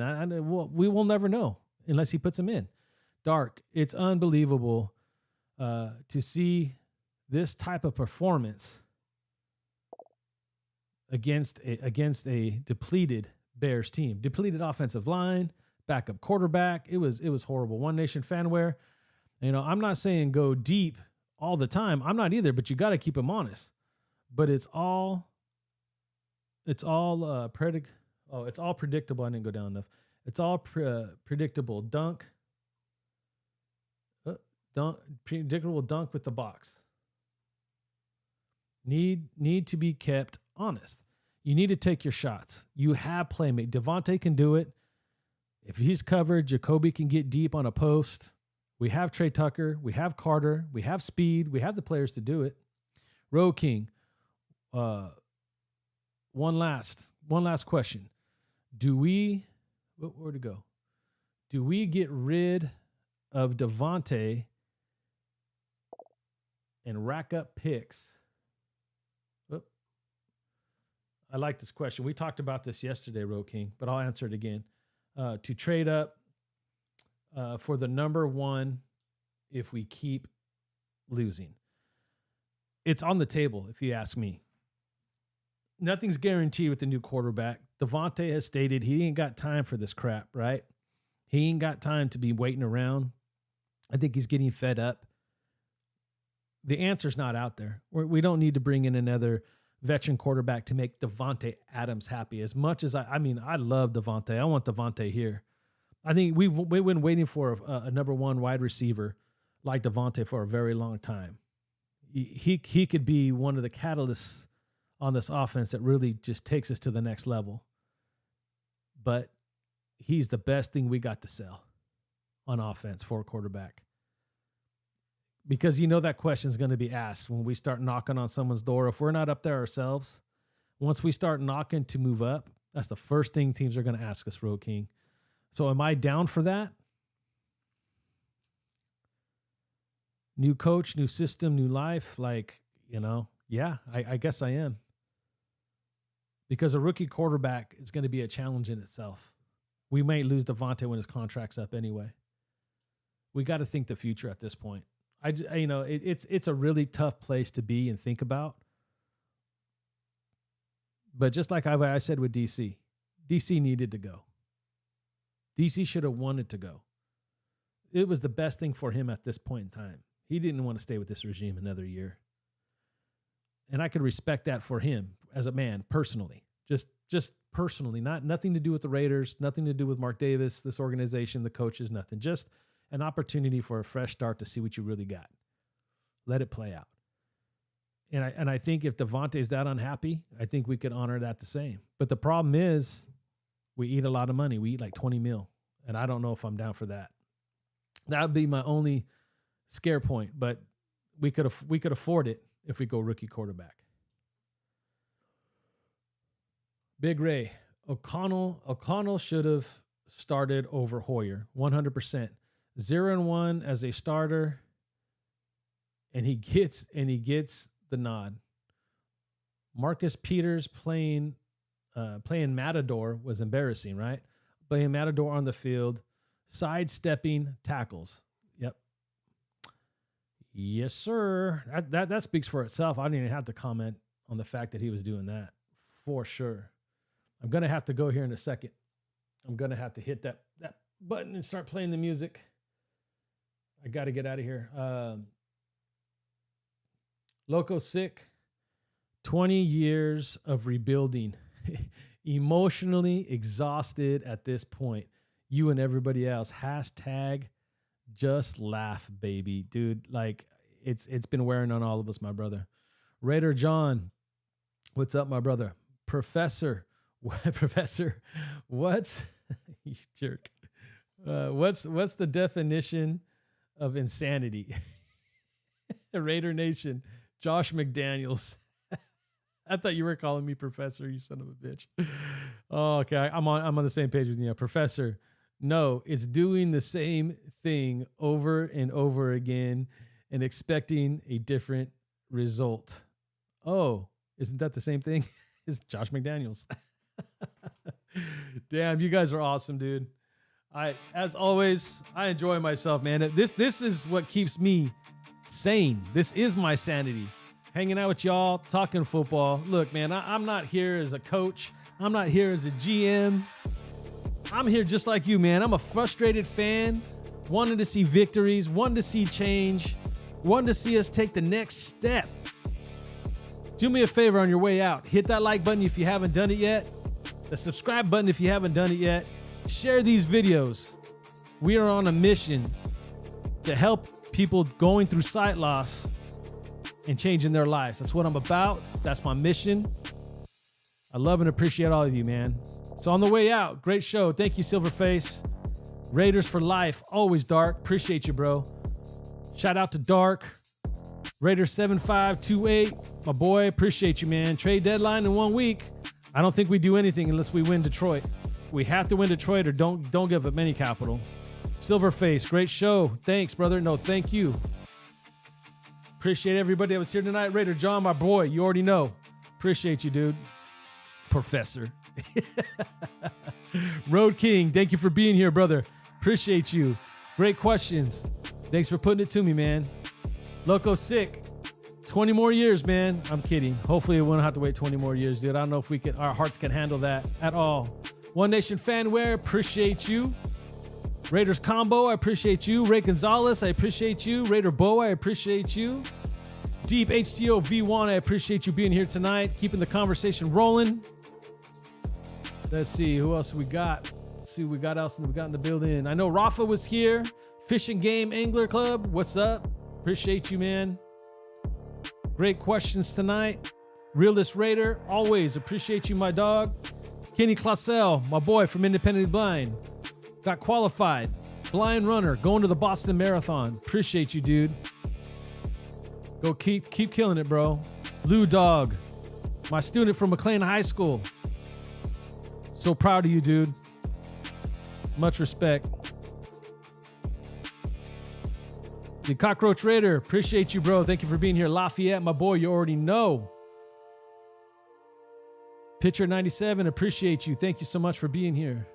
we will never know unless he puts him in. Dark, it's unbelievable to see this type of performance against a depleted Bears team, depleted offensive line, backup quarterback. It was horrible. One Nation Fanware. I'm not saying go deep all the time. I'm not either, but you got to keep them honest. But it's all predictable. I didn't go down enough. It's all predictable. Predictable dunk with the box. Need to be kept honest. You need to take your shots. You have playmate. Devontae can do it. If he's covered, Jacoby can get deep on a post We have Trey Tucker. We have Carter. We have speed. We have the players to do it. Road King. One last question. Where'd it go? Do we get rid of Devontae and rack up picks? I like this question. We talked about this yesterday, Road King, but I'll answer it again. To trade up for the number one if we keep losing. It's on the table, if you ask me. Nothing's guaranteed with the new quarterback. Devontae has stated he ain't got time for this crap, right? He ain't got time to be waiting around. I think he's getting fed up. The answer's not out there. We don't need to bring in another veteran quarterback to make Devontae Adams happy. As much as I love Devontae. I want Devontae here. I think we've been waiting for a number one wide receiver like Devontae for a very long time. He could be one of the catalysts on this offense that really just takes us to the next level. But he's the best thing we got to sell on offense for a quarterback. Because that question is going to be asked when we start knocking on someone's door. If we're not up there ourselves, once we start knocking to move up, that's the first thing teams are going to ask us, Road King. So am I down for that? New coach, new system, new life. Yeah, I guess I am. Because a rookie quarterback is going to be a challenge in itself. We might lose Devontae when his contract's up anyway. We got to think the future at this point. It's a really tough place to be and think about. But just like I said with DC needed to go. DC should have wanted to go. It was the best thing for him at this point in time. He didn't want to stay with this regime another year. And I could respect that for him as a man personally. Just personally, nothing to do with the Raiders, nothing to do with Mark Davis, this organization, the coaches, nothing. Just an opportunity for a fresh start to see what you really got. Let it play out. And I think if Devontae's that unhappy, I think we could honor that the same. But the problem is we eat a lot of money. We eat like 20 mil. And I don't know if I'm down for that. That would be my only scare point. But we could afford it if we go rookie quarterback. Big Ray. O'Connell should have started over Hoyer. 100%. 0-1 as a starter. And he gets the nod. Marcus Peters playing Matador was embarrassing, right? Playing Matador on the field, sidestepping tackles. Yep. Yes, sir. That speaks for itself. I didn't even have to comment on the fact that he was doing that, for sure. I'm going to have to go here in a second. I'm going to have to hit that button and start playing the music. I got to get out of here. Loco Sick, 20 years of rebuilding. Emotionally exhausted at this point. You and everybody else. Hashtag just laugh, baby. Dude, like it's been wearing on all of us, my brother. Raider John, what's up, my brother? Professor, what's you jerk? What's the definition of insanity? Raider Nation, Josh McDaniels. I thought you were calling me Professor, you son of a bitch. Oh, okay. I'm on the same page with you. Professor. No, it's doing the same thing over and over again and expecting a different result. Oh, isn't that the same thing? It's Josh McDaniels. Damn, you guys are awesome, dude. As always, I enjoy myself, man. This is what keeps me sane. This is my sanity. Hanging out with y'all, talking football. Look, man, I'm not here as a coach. I'm not here as a GM. I'm here just like you, man. I'm a frustrated fan, wanting to see victories, wanting to see change, wanting to see us take the next step. Do me a favor on your way out. Hit that like button if you haven't done it yet. The subscribe button if you haven't done it yet. Share these videos. We are on a mission to help people going through sight loss and changing their lives. That's what I'm about. That's my mission. I love and appreciate all of you, man. So on the way out, great show. Thank you, Silverface. Raiders for life. Always Dark. Appreciate you, bro. Shout out to Dark. Raiders 7528. My boy, appreciate you, man. Trade deadline in 1 week. I don't think we do anything unless we win Detroit. We have to win Detroit or don't give up any capital. Silverface, great show. Thanks, brother. No, thank you. Appreciate everybody that was here tonight. Raider John, my boy, you already know. Appreciate you, dude. Professor. Road King, thank you for being here, brother. Appreciate you. Great questions. Thanks for putting it to me, man. Loco Sick, 20 more years, man. I'm kidding. Hopefully we won't have to wait 20 more years, dude. I don't know if our hearts can handle that at all. One Nation Fanware, appreciate you. Raiders Combo, I appreciate you. Ray Gonzalez, I appreciate you. Raider Bo, I appreciate you. Deep HTO V1, I appreciate you being here tonight, keeping the conversation rolling. Let's see who else we got. Let's see what we got else we got in the building. I know Rafa was here. Fish and Game Angler Club, what's up? Appreciate you, man. Great questions tonight. Realist Raider, always appreciate you, my dog. Kenny Clausell, my boy from Independently Blind. Got qualified. Blind runner, going to the Boston Marathon. Appreciate you, dude. Go keep killing it, bro. Lou Dog, my student from McLean High School. So proud of you, dude. Much respect. The Cockroach Raider, appreciate you, bro. Thank you for being here. Lafayette, my boy, you already know. Pitcher 97, appreciate you. Thank you so much for being here.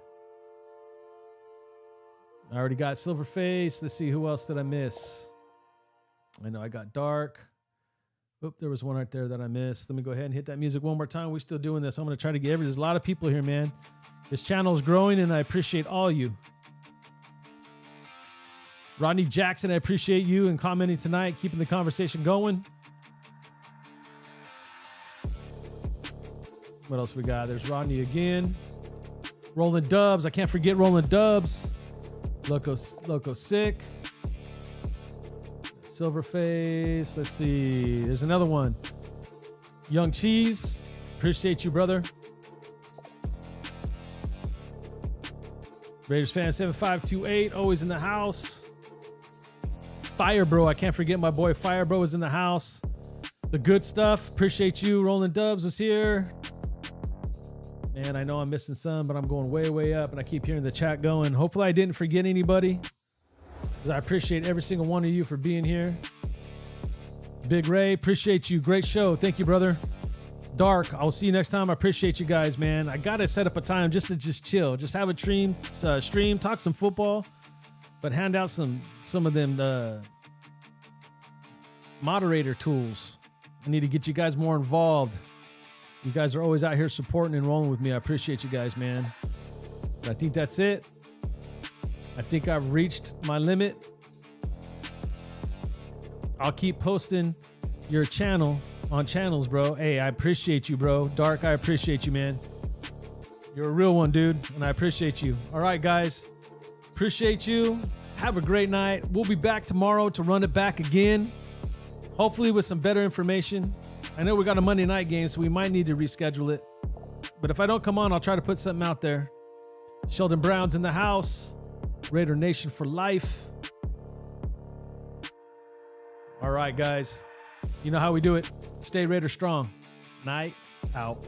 I already got Silverface. Let's see, who else did I miss? I know I got Dark. Oop, there was one right there that I missed. Let me go ahead and hit that music one more time. We're still doing this. I'm going to try to get there's a lot of people here, man. This channel is growing, and I appreciate all you. Rodney Jackson, I appreciate you and commenting tonight, keeping the conversation going. What else we got? There's Rodney again. Rolling Dubs. I can't forget Rolling Dubs. Loco Sick. Silverface. Let's see. There's another one. Young Cheese. Appreciate you, brother. Raiders fan 7528. Always in the house. Fire Bro. I can't forget my boy Fire Bro is in the house. The good stuff. Appreciate you. Rolling Dubs was here. Man, I know I'm missing some, but I'm going way, way up, and I keep hearing the chat going. Hopefully I didn't forget anybody, because I appreciate every single one of you for being here. Big Ray, appreciate you. Great show. Thank you, brother. Dark, I'll see you next time. I appreciate you guys, man. I got to set up a time just to chill. Just have a stream, talk some football, but hand out some of them moderator tools. I need to get you guys more involved. You guys are always out here supporting and rolling with me. I appreciate you guys, man. But I think that's it. I think I've reached my limit. I'll keep posting your channel on channels, bro. Hey, I appreciate you, bro. Dark, I appreciate you, man. You're a real one, dude, and I appreciate you. All right, guys. Appreciate you. Have a great night. We'll be back tomorrow to run it back again. Hopefully with some better information. I know we got a Monday night game, so we might need to reschedule it. But if I don't come on, I'll try to put something out there. Sheldon Brown's in the house. Raider Nation for life. All right, guys. You know how we do it. Stay Raider strong. Night out.